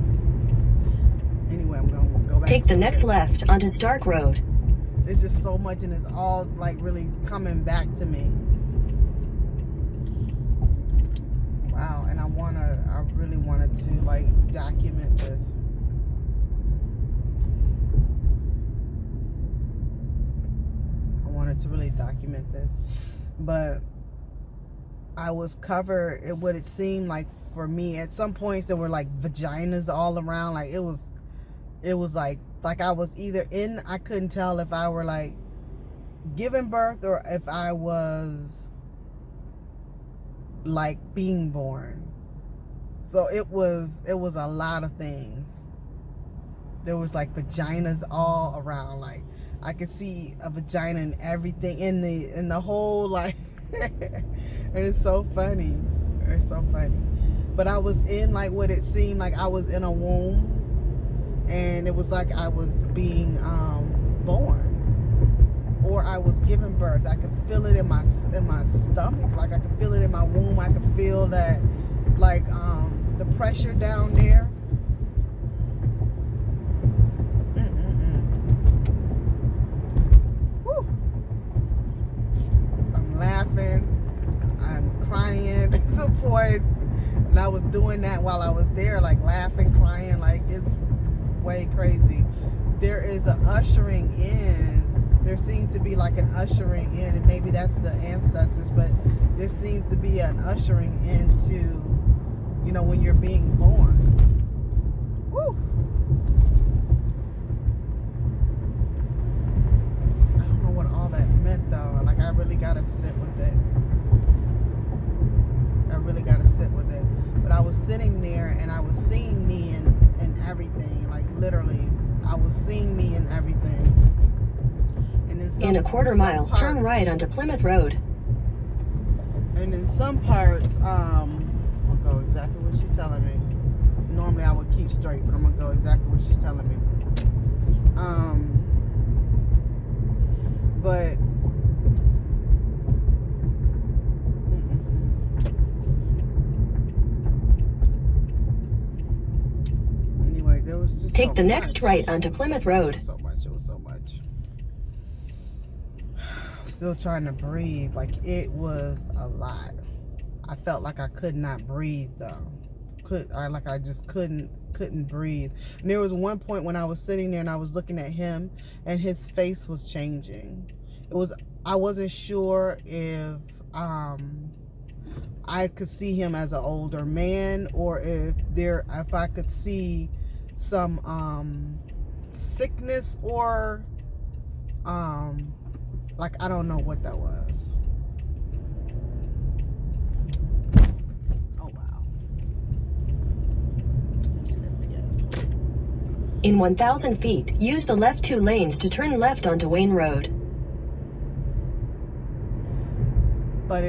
Anyway, I'm gonna go back. Take the next left onto Stark Road. There's just so much, and it's all like really coming back to me. Wow, and I really wanted to like document this. I wanted to really document this, but I was covered. What it seemed like for me, at some points there were like vaginas all around. Like it was like I was either in, I couldn't tell if I were like giving birth or if I was like being born. So it was a lot of things. There was like vaginas all around. Like I could see a vagina and everything in the whole, like and it's so funny. It's so funny. But I was in like what it seemed like I was in a womb, and it was like I was being born, or I was giving birth. I could feel it in my stomach. Like I could feel it in my womb. I could feel that, like the pressure down there. Whew. I'm laughing. I'm crying. Some voice. And I was doing that while I was there, like laughing, crying, like it's way crazy. There is a ushering in. There seems to be like an ushering in, and maybe that's the ancestors, but there seems to be an ushering into, you know, when you're being born. Woo! I don't know what all that meant though. Like I really gotta sit with it. I really gotta sit with it. But I was sitting there and I was seeing me in everything. Like literally, I was seeing me in everything. And in a quarter mile, turn right onto Plymouth Road. And in some parts, I'm gonna go exactly what she's telling me. Normally I would keep straight, but I'm gonna go exactly what she's telling me. But anyway, there was just take the next right onto Plymouth Road. It was so much. Still trying to breathe. Like it was a lot. I felt like I could not breathe though. I just couldn't breathe. And there was one point when I was sitting there and I was looking at him and his face was changing. I wasn't sure if I could see him as an older man, or if I could see some sickness, or like I don't know what that was. In 1,000 feet, use the left 2 lanes to turn left onto Wayne Road. But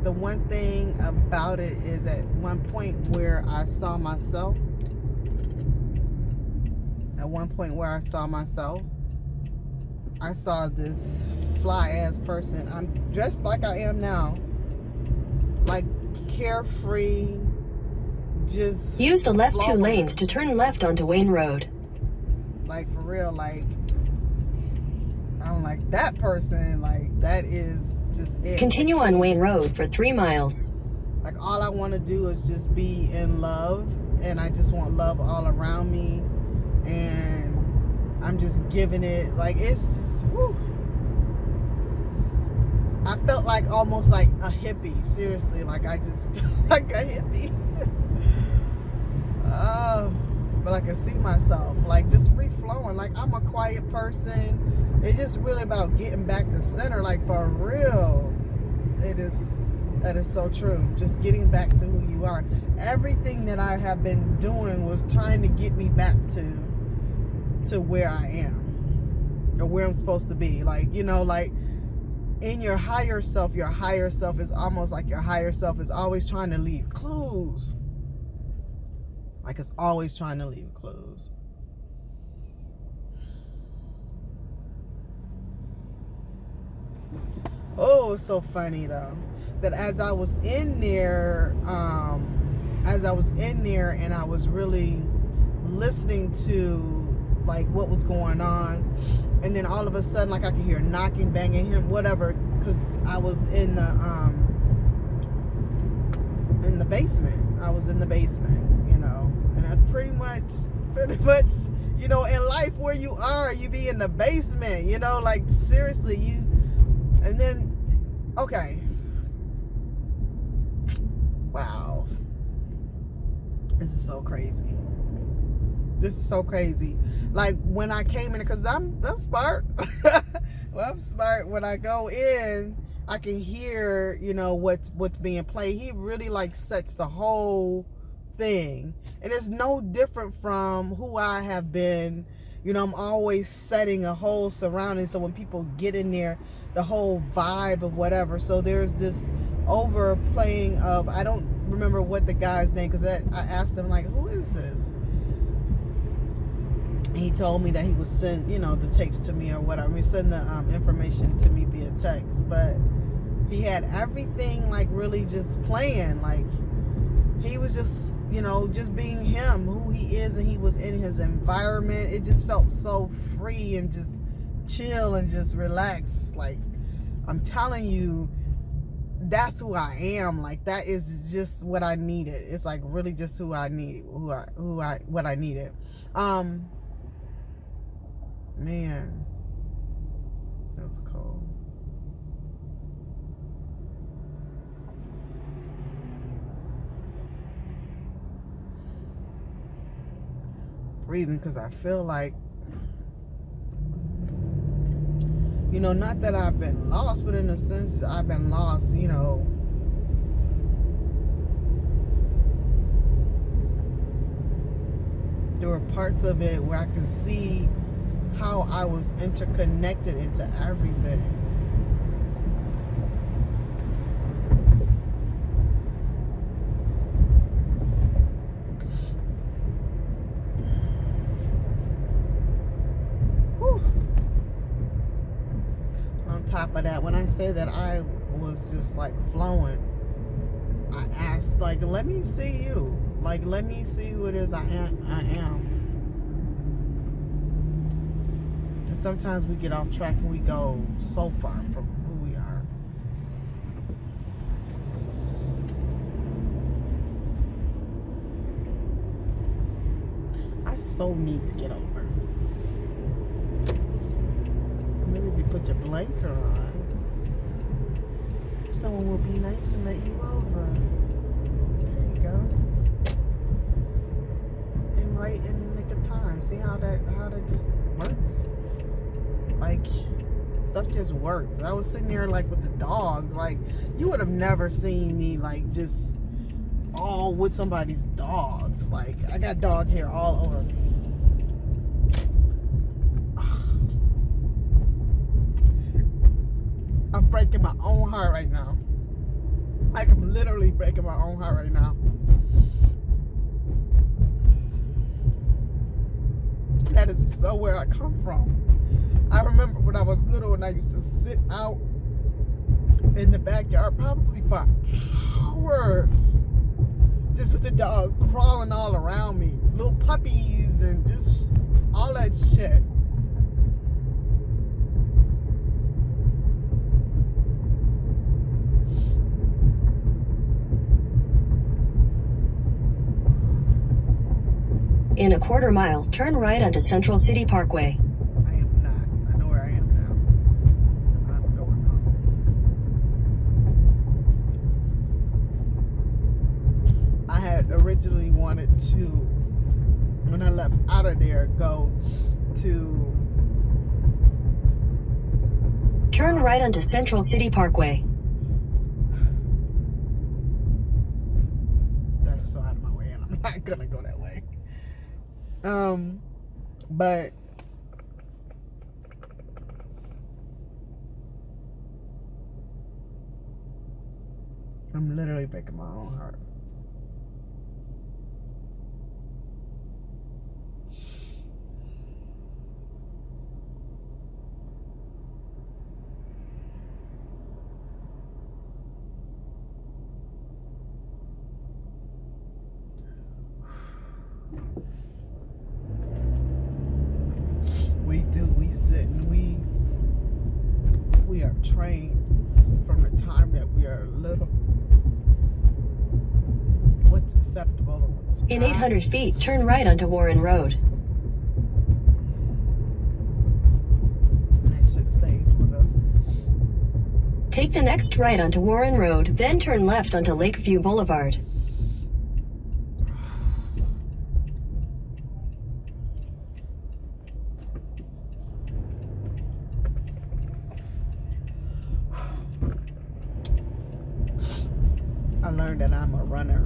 the one thing about it is at one point where I saw myself, I saw this fly-ass person. I'm dressed like I am now, like carefree, just use the left flowing. 2 lanes to turn left onto Wayne Road. Like, for real, like, I'm like, that person, like, that is just it. Continue Like, on Wayne Road for 3 miles. like, all I want to do is just be in love, and I just want love all around me, and I'm just giving it, like, it's just, whew. I felt like almost like a hippie, seriously, like, I just felt like a hippie. But I can see myself, like, just free flowing, like, I'm a quiet person. It's just really about getting back to center, like, for real. That is so true. Just getting back to who you are. Everything that I have been doing was trying to get me back to where I am, or where I'm supposed to be. Like, you know, like, in your higher self is almost like your higher self is always trying to leave clues. Like, it's always trying to leave clues. Oh, it's so funny though, that as I was in there and I was really listening to, like, what was going on, and then all of a sudden, like, I could hear knocking, banging, him, whatever, because I was in the basement. I was in the basement, you know, and that's pretty much, you know, in life where you are, you be in the basement, you know, like, seriously, and then, okay, wow, this is so crazy. This is so crazy. Like, when I came in, because I'm smart. Well, I'm smart. When I go in, I can hear, you know, what's being played. He really, like, sets the whole thing. And it's no different from who I have been. You know, I'm always setting a whole surrounding. So when people get in there, the whole vibe of whatever. So there's this overplaying of, I don't remember what the guy's name, because I asked him, like, who is this? And he told me that he would send, you know, the tapes to me or whatever. He send the information to me via text. But he had everything, like, really just playing. Like, he was just, you know, just being him, who he is, and he was in his environment. It just felt so free and just chill and just relaxed. Like, I'm telling you, that's who I am. Like, that is just what I needed. It's like really just who I needed, what I needed. Man, that was cold. Breathing, because I feel like, you know, not that I've been lost, but in a sense I've been lost, you know. There were parts of it where I can see how I was interconnected into everything. Whew. On top of that, when I say that I was just like flowing, I asked, like, let me see you. Like, let me see who it is I am. And sometimes we get off track and we go so far from who we are. I so need to get over. Maybe if you put your blanket on, someone will be nice and let you over. There you go. And right in the nick of time. See how that just works? Like, stuff just works. I was sitting there, like, with the dogs. Like, you would have never seen me, like, just all with somebody's dogs. Like, I got dog hair all over me. I'm breaking my own heart right now. Like, I'm literally breaking my own heart right now. That is so where I come from. I remember when I was little and I used to sit out in the backyard probably for hours just with the dogs crawling all around me. Little puppies and just all all that shit. In a quarter mile, turn right onto Central City Parkway. I am not. I know where I am now. I'm going home. I had originally wanted to, when I left out of there, go to... Turn right onto Central City Parkway. That's so out of my way, and I'm not gonna go that way. But I'm literally breaking my own heart. We sit and we are trained from the time that we are little. What's acceptable and what's In not. 800 feet, turn right onto Warren Road. And that shit stays with us. Take the next right onto Warren Road, then turn left onto Lakeview Boulevard. I learned that I'm a runner.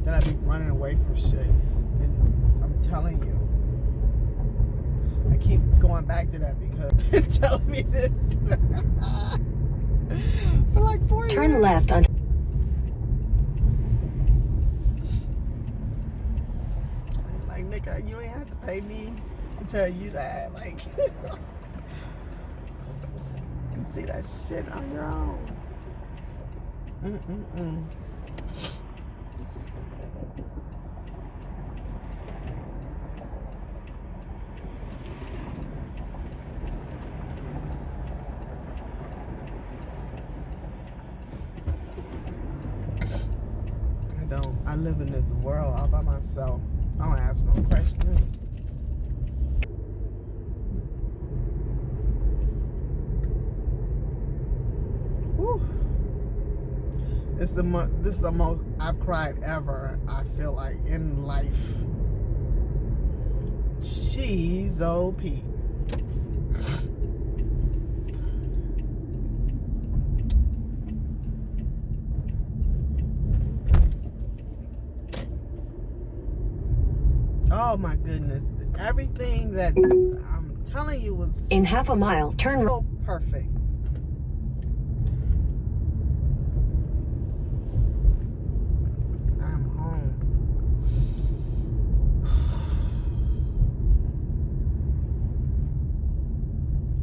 That I be running away from shit. And I'm telling you, I keep going back to that because they're telling me this for like 4 years. Turn left onto... I'm like, nigga, you ain't have to pay me to tell you that. Like, you can see that shit on your own. I live in this world all by myself. I don't ask no questions. Whew. This is the most I've cried ever, I feel like, in life. She's OP. Oh my goodness. Everything that I'm telling you was In half a mile, turn... so perfect. I'm home.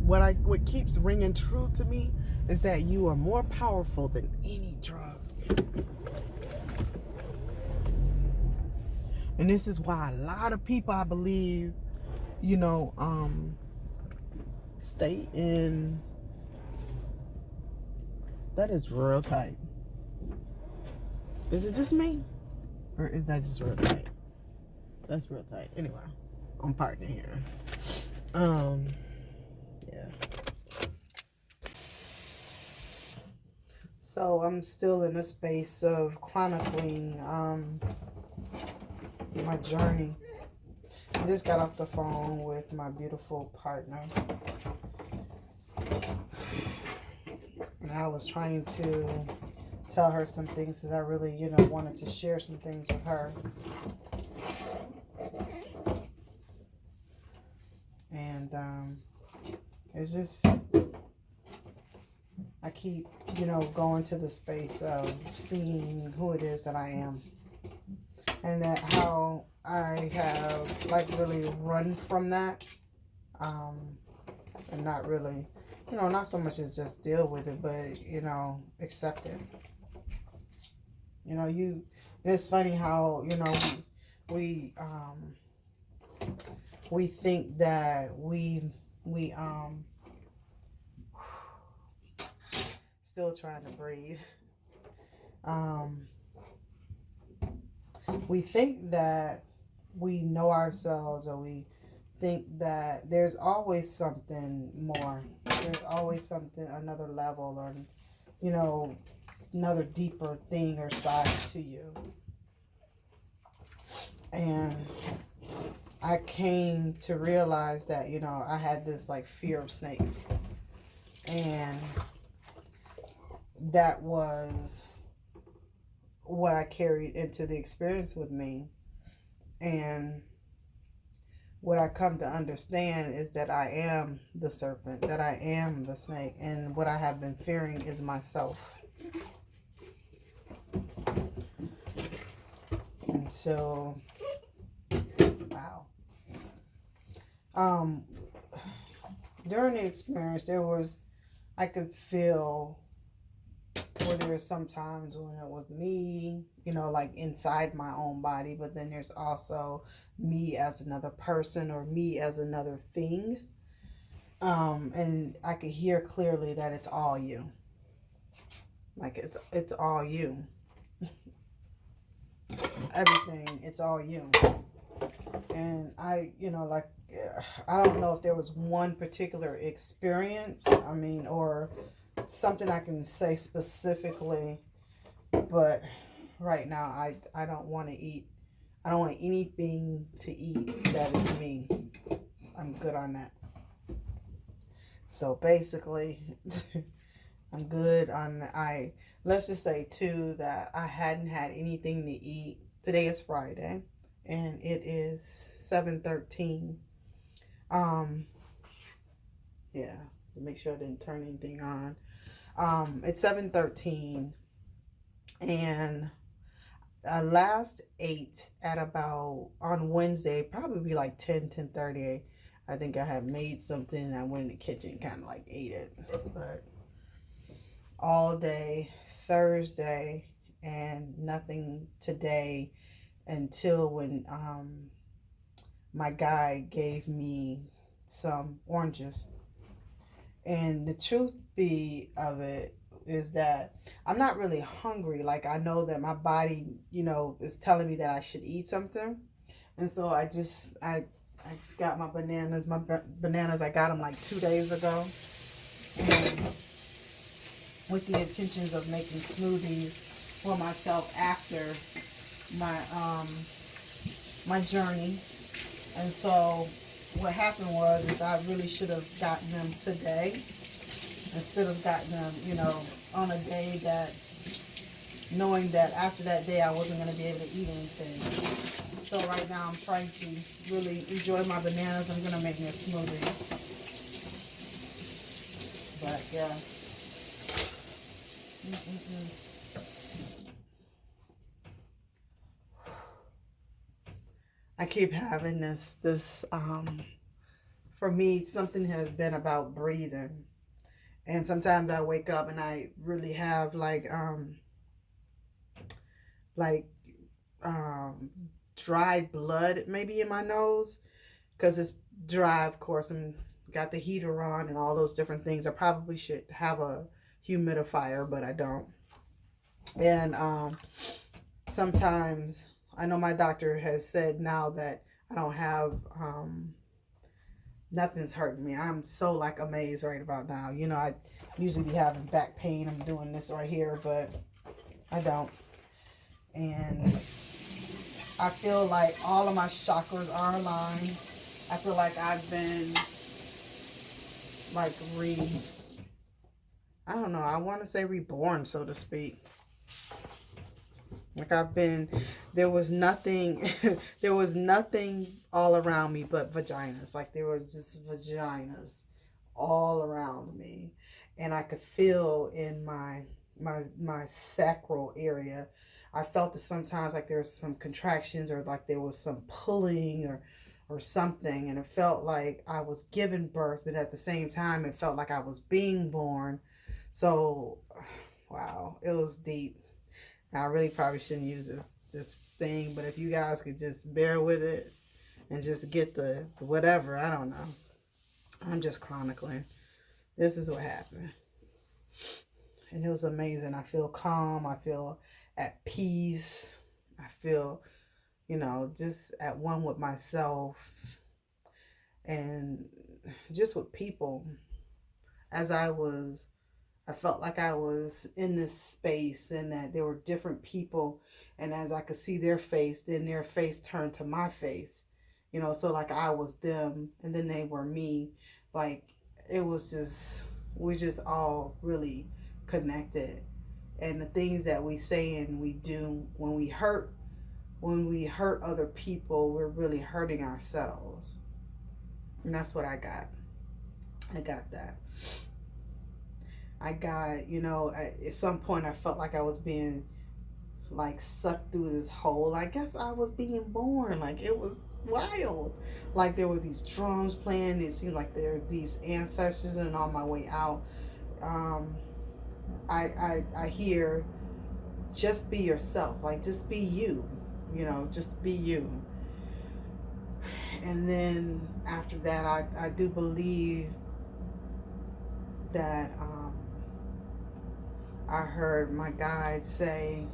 What keeps ringing true to me is that you are more powerful than any drug. And this is why a lot of people, I believe, stay in. That is real tight. Is it just me? Or is that just real tight? That's real tight. Anyway, I'm parking here. Yeah. So I'm still in a space of chronicling my journey. I just got off the phone with my beautiful partner. And I was trying to tell her some things that I really, wanted to share some things with her. And it's just, I keep, going to the space of seeing who it is that I am. And that how I have, really run from that. And not really, not so much as just deal with it, but, accept it. And it's funny how, we we think that we still trying to breathe. We think that we know ourselves, or we think that there's always something more. There's always something, another level, or, you know, another deeper thing or side to you. And I came to realize that, you know, I had this like fear of snakes. And that was what I carried into the experience with me. And what I come to understand is that I am the serpent, that I am the snake, and what I have been fearing is myself. And so, wow. During the experience, I could feel where there were some times when it was me, you know, like inside my own body, but then there's also me as another person, or me as another thing. And I could hear clearly that it's all you. Like it's all you. Everything, it's all you. And I, you know, like, I don't know if there was one particular experience, I mean, or something I can say specifically, but right now I don't want to eat. I don't want anything to eat that is me. I'm good on that. So basically, I'm good on, let's just say too that I hadn't had anything to eat. Today is Friday and it is 7:13. Yeah, to make sure I didn't turn anything on. It's 7:13 and I last ate at about, on Wednesday, probably like 10:30. I think I had made something and I went in the kitchen, kind of like ate it. But all day Thursday and nothing today until when my guy gave me some oranges. And the truth be of it is that I'm not really hungry. Like, I know that my body, you know, is telling me that I should eat something. And so I got my bananas. I got them like 2 days ago. And with the intentions of making smoothies for myself after my journey. And so what happened is I really should have gotten them today instead of gotten them, you know, on a day that, knowing that after that day I wasn't going to be able to eat anything. So right now I'm trying to really enjoy my bananas. I'm going to make me a smoothie. But yeah. I keep having this for me, something has been about breathing. And sometimes I wake up and I really have like dried blood maybe in my nose, because it's dry, of course, and got the heater on and all those different things. I probably should have a humidifier, but I don't. And sometimes, I know my doctor has said now that I don't have, nothing's hurting me. I'm so like amazed right about now. You know, I usually be having back pain. I'm doing this right here, but I don't. And I feel like all of my chakras are aligned. I feel like I've been like I don't know, I want to say reborn, so to speak. Like there was nothing, there was nothing all around me but vaginas. Like there was just vaginas all around me. And I could feel in my sacral area, I felt that sometimes like there was some contractions, or like there was some pulling or something. And it felt like I was giving birth, but at the same time, it felt like I was being born. So, wow, it was deep. I really probably shouldn't use this thing, but if you guys could just bear with it and just get the whatever. I don't know. I'm just chronicling. This is what happened. And it was amazing. I feel calm. I feel at peace. I feel, just at one with myself and just with people. As I felt like I was in this space and that there were different people. And as I could see their face, then their face turned to my face. So like I was them and then they were me. Like it was just, we just all really connected. And the things that we say and we do when we hurt other people, we're really hurting ourselves. And that's what I got. I got that. I got, at some point I felt like I was being like sucked through this hole. I guess I was being born. Like it was wild. Like there were these drums playing. It seemed like there were these ancestors, and on my way out, I hear, just be yourself. Like just be you. Just be you. And then after that, I do believe that I heard my guide say,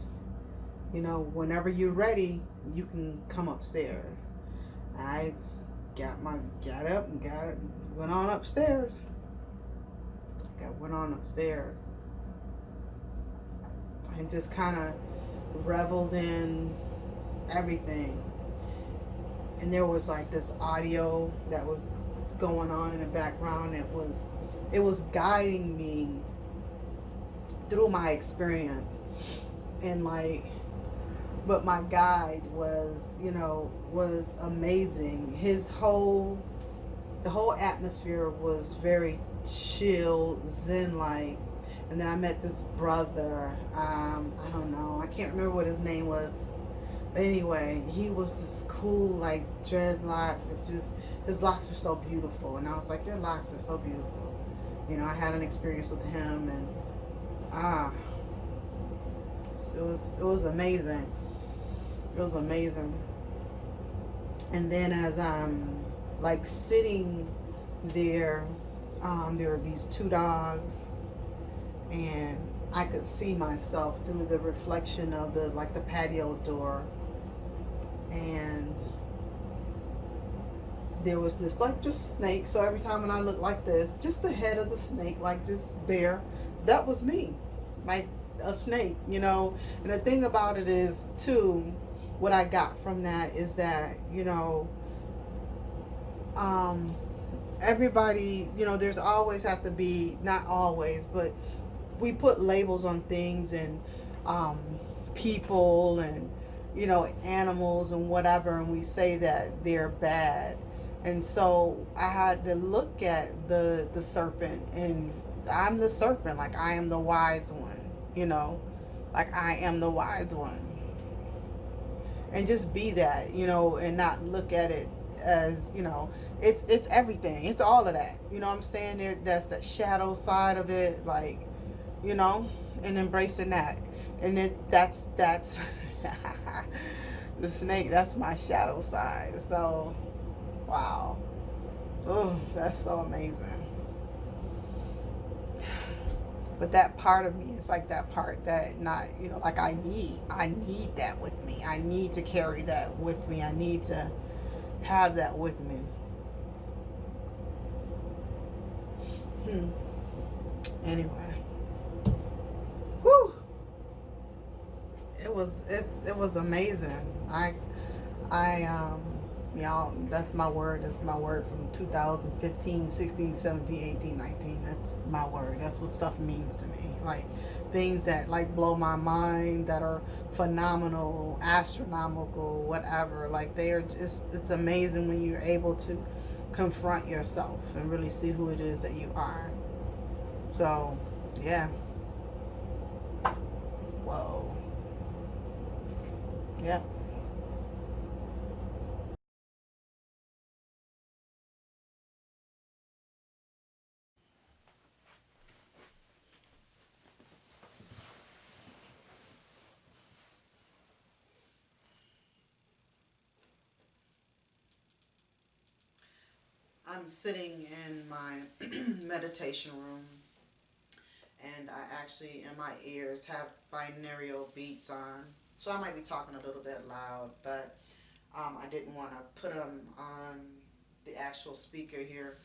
whenever you're ready, you can come upstairs. I got up and went on upstairs. Went on upstairs and just kind of reveled in everything. And there was like this audio that was going on in the background. It was guiding me through my experience. And but my guide was amazing. The whole atmosphere was very chill, zen-like. And then I met this brother, I don't know, I can't remember what his name was. But anyway, he was this cool, like, dreadlock. His locks were so beautiful. And I was like, your locks are so beautiful. I had an experience with him, and it was amazing. It was amazing. And then as I'm like sitting there, there were these two dogs, and I could see myself through the reflection of the patio door. And there was this just snake. So every time when I looked like this, just the head of the snake, just there, that was me, like a snake, And the thing about it is too, what I got from that is that, everybody, there's always have to be, not always, but we put labels on things and people and animals and whatever, and we say that they're bad. And so I had to look at the serpent, and I'm the serpent, like I am the wise one, like I am the wise one. And just be that, and not look at it as, it's everything. It's all of that. You know what I'm saying? That's the shadow side of it, and embracing that. And that's the snake, that's my shadow side. So, wow. Oh, that's so amazing. But that part of me is like that part that not, like I need that with me. I need to carry that with me. I need to have that with me. Anyway. Whew. It was amazing. Y'all, that's my word. That's my word from 2015, 16, 17, 18, 19. That's my word. That's what stuff means to me. Like things that blow my mind, that are phenomenal, astronomical, whatever. Like they are just, it's amazing when you're able to confront yourself and really see who it is that you are. So, yeah. Whoa. Yeah. I'm sitting in my meditation room, and I actually, in my ears, have binaural beats on. So I might be talking a little bit loud, but I didn't want to put them on the actual speaker here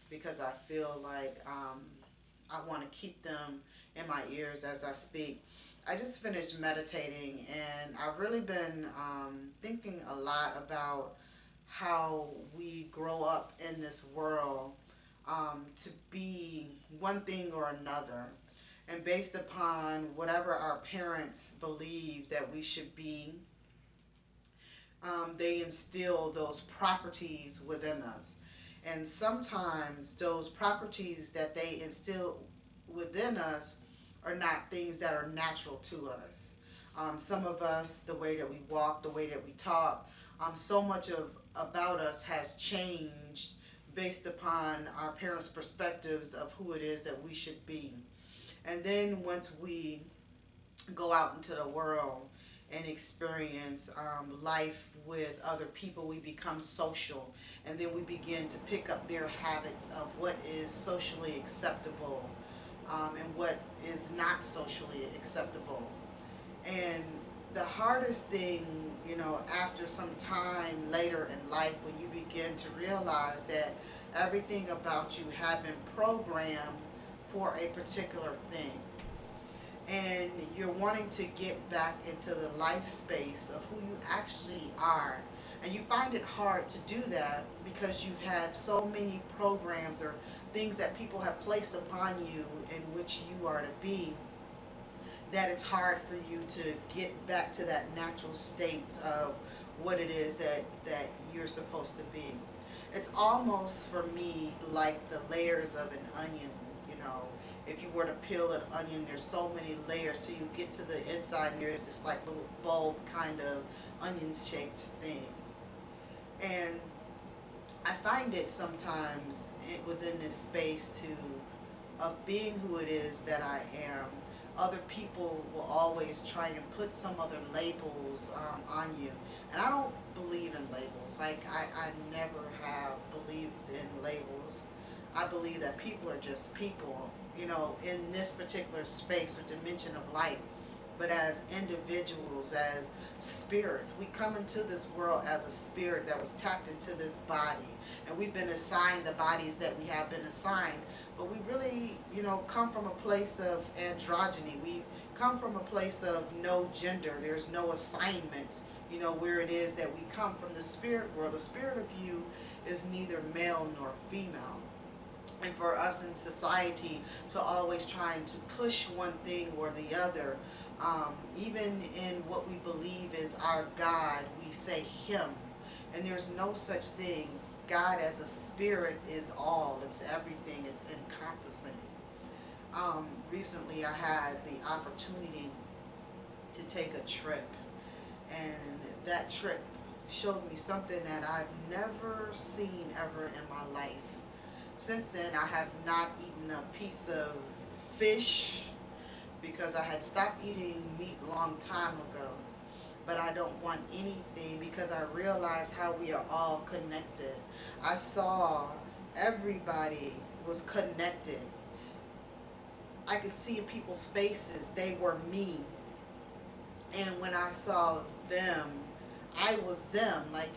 because I feel like I want to keep them in my ears as I speak. I just finished meditating, and I've really been thinking a lot about how we grow up in this world to be one thing or another. And based upon whatever our parents believe that we should be, they instill those properties within us. And sometimes those properties that they instill within us are not things that are natural to us. Some of us, the way that we walk, the way that we talk, so much of about us has changed based upon our parents' perspectives of who it is that we should be. And then once we go out into the world and experience life with other people, we become social, and then we begin to pick up their habits of what is socially acceptable and what is not socially acceptable. And the hardest thing, after some time later in life, when you begin to realize that everything about you had been programmed for a particular thing, and you're wanting to get back into the life space of who you actually are. And you find it hard to do that because you've had so many programs or things that people have placed upon you in which you are to be, that it's hard for you to get back to that natural state of what it is that you're supposed to be. It's almost, for me, like the layers of an onion. If you were to peel an onion, there's so many layers till you get to the inside, and there's this like little bulb kind of onion-shaped thing. And I find it sometimes within this space of being who it is that I am. Other people will always try and put some other labels on you. And I don't believe in labels. Like, I never have believed in labels. I believe that people are just people, in this particular space or dimension of life. But as individuals, as spirits, we come into this world as a spirit that was tapped into this body. And we've been assigned the bodies that we have been assigned. But we really, come from a place of androgyny. We come from a place of no gender. There's no assignment, where it is that we come from the spirit world. The spirit of you is neither male nor female. And for us in society to always trying to push one thing or the other, even in what we believe is our God, we say Him. And there's no such thing. God as a spirit is all. It's everything. It's encompassing. Recently I had the opportunity to take a trip. And that trip showed me something that I've never seen ever in my life. Since then, I have not eaten a piece of fish because I had stopped eating meat a long time ago. But I don't want anything because I realize how we are all connected. I saw everybody was connected. I could see in people's faces they were me. And when I saw them, I was them. Like,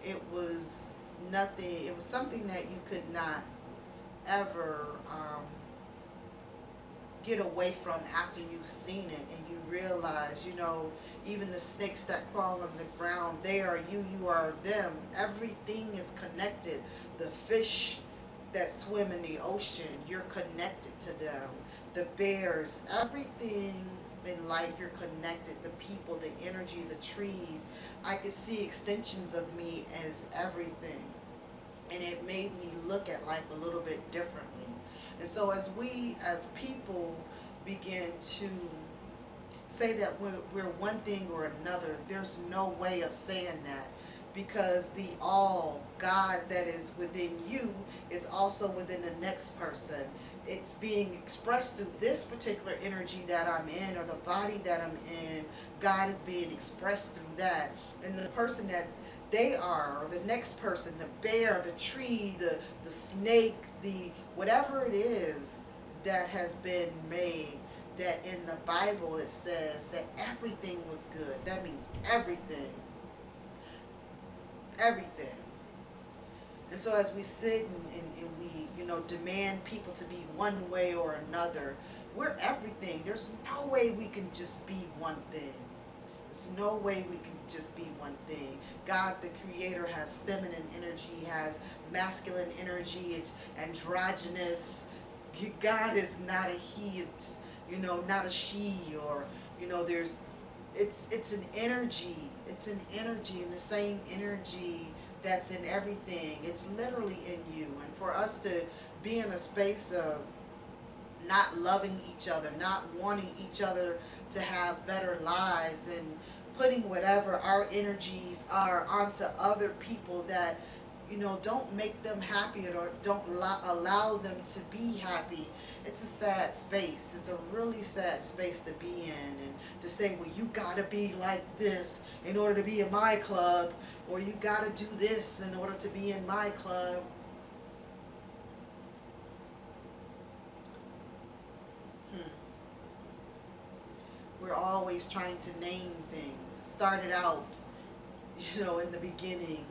it was nothing. It was something that you could not ever get away from after you've seen it, and you realize, even the snakes that crawl on the ground, they are you, you are them. Everything is connected. The fish that swim in the ocean, you're connected to them. The bears, everything in life, you're connected. The people, the energy, the trees. I could see extensions of me as everything. And it made me look at life a little bit differently. And so as we, as people, begin to say that we're one thing or another, there's no way of saying that. Because the all God that is within you is also within the next person. It's being expressed through this particular energy that I'm in, or the body that I'm in. God is being expressed through that. And the person that they are, or the next person, the bear, the tree, the snake, the whatever it is that has been made, that in the Bible it says that everything was good. That means everything. Everything. And so as we sit and we, demand people to be one way or another, we're everything. There's no way we can just be one thing. There's no way we can just be one thing. God, the Creator, has feminine energy, has masculine energy. It's androgynous. God is not a he. It's, not a she, or, it's an energy. It's an energy, and the same energy that's in everything. It's literally in you. And for us to be in a space of not loving each other, not wanting each other to have better lives, and putting whatever our energies are onto other people that, don't make them happy, or don't allow them to be happy. It's a sad space. It's a really sad space to be in. And to say, well, you gotta be like this in order to be in my club, or you gotta do this in order to be in my club. We're always trying to name things. It started out, in the beginning,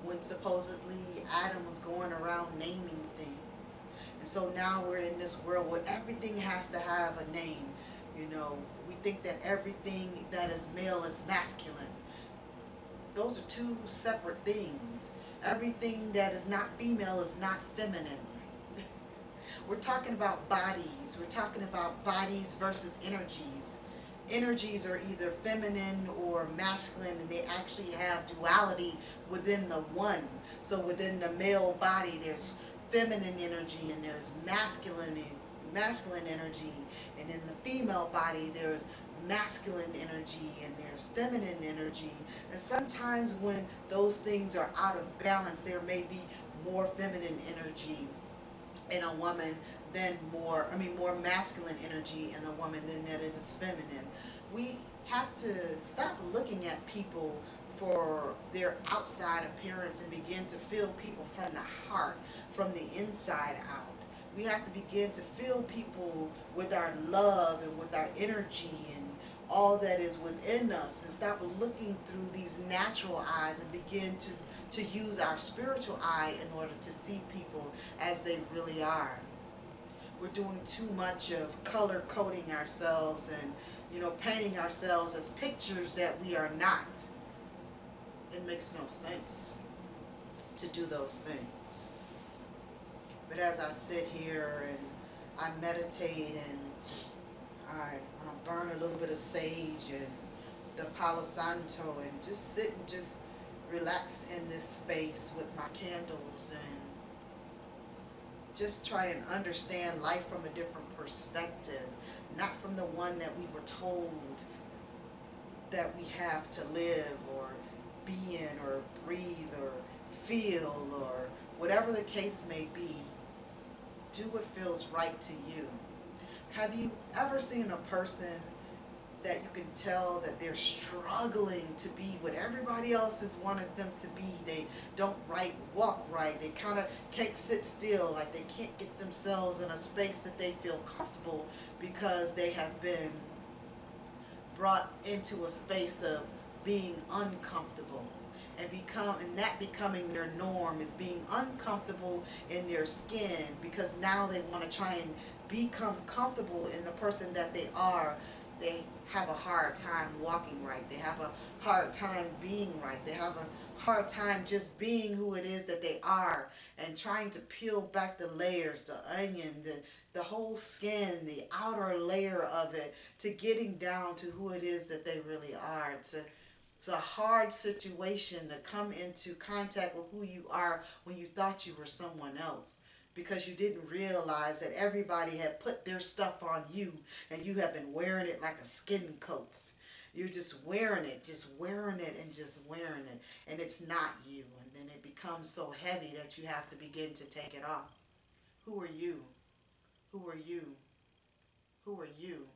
when supposedly Adam was going around naming things. And so now we're in this world where everything has to have a name. We think that everything that is male is masculine. Those are two separate things. Everything that is not female is not feminine. We're talking about bodies. We're talking about bodies versus energies. Energies are either feminine or masculine, and they actually have duality within the one. So within the male body, there's feminine energy and there's masculine energy, and in the female body, there's masculine energy and there's feminine energy. And sometimes when those things are out of balance, there may be more feminine energy in a woman than more masculine energy in a woman than that it is feminine. We have to stop looking at people for their outside appearance and begin to feel people from the heart, from the inside out. We have to begin to feel people with our love and with our energy and all that is within us, and stop looking through these natural eyes and begin to use our spiritual eye in order to see people as they really are. We're doing too much of color coding ourselves and painting ourselves as pictures that we are not. It makes no sense to do those things. But as I sit here and I meditate and I burn a little bit of sage and the Palo Santo and just sit and just relax in this space with my candles and just try and understand life from a different perspective, not from the one that we were told that we have to live or be in or breathe or feel or whatever the case may be. Do what feels right to you. Have you ever seen a person that you can tell that they're struggling to be what everybody else has wanted them to be? They don't walk right. They kind of can't sit still, like they can't get themselves in a space that they feel comfortable because they have been brought into a space of being uncomfortable. And that becoming their norm is being uncomfortable in their skin, because now they want to try and become comfortable in the person that they are. They have a hard time walking right. They have a hard time being right. They have a hard time just being who it is that they are, and trying to peel back the layers, the onion, the whole skin, the outer layer of it, to getting down to who it is that they really are. It's a hard situation to come into contact with who you are when you thought you were someone else, because you didn't realize that everybody had put their stuff on you and you have been wearing it like a skin coat. You're just wearing it and just wearing it, and it's not you. And then it becomes so heavy that you have to begin to take it off. Who are you? Who are you? Who are you?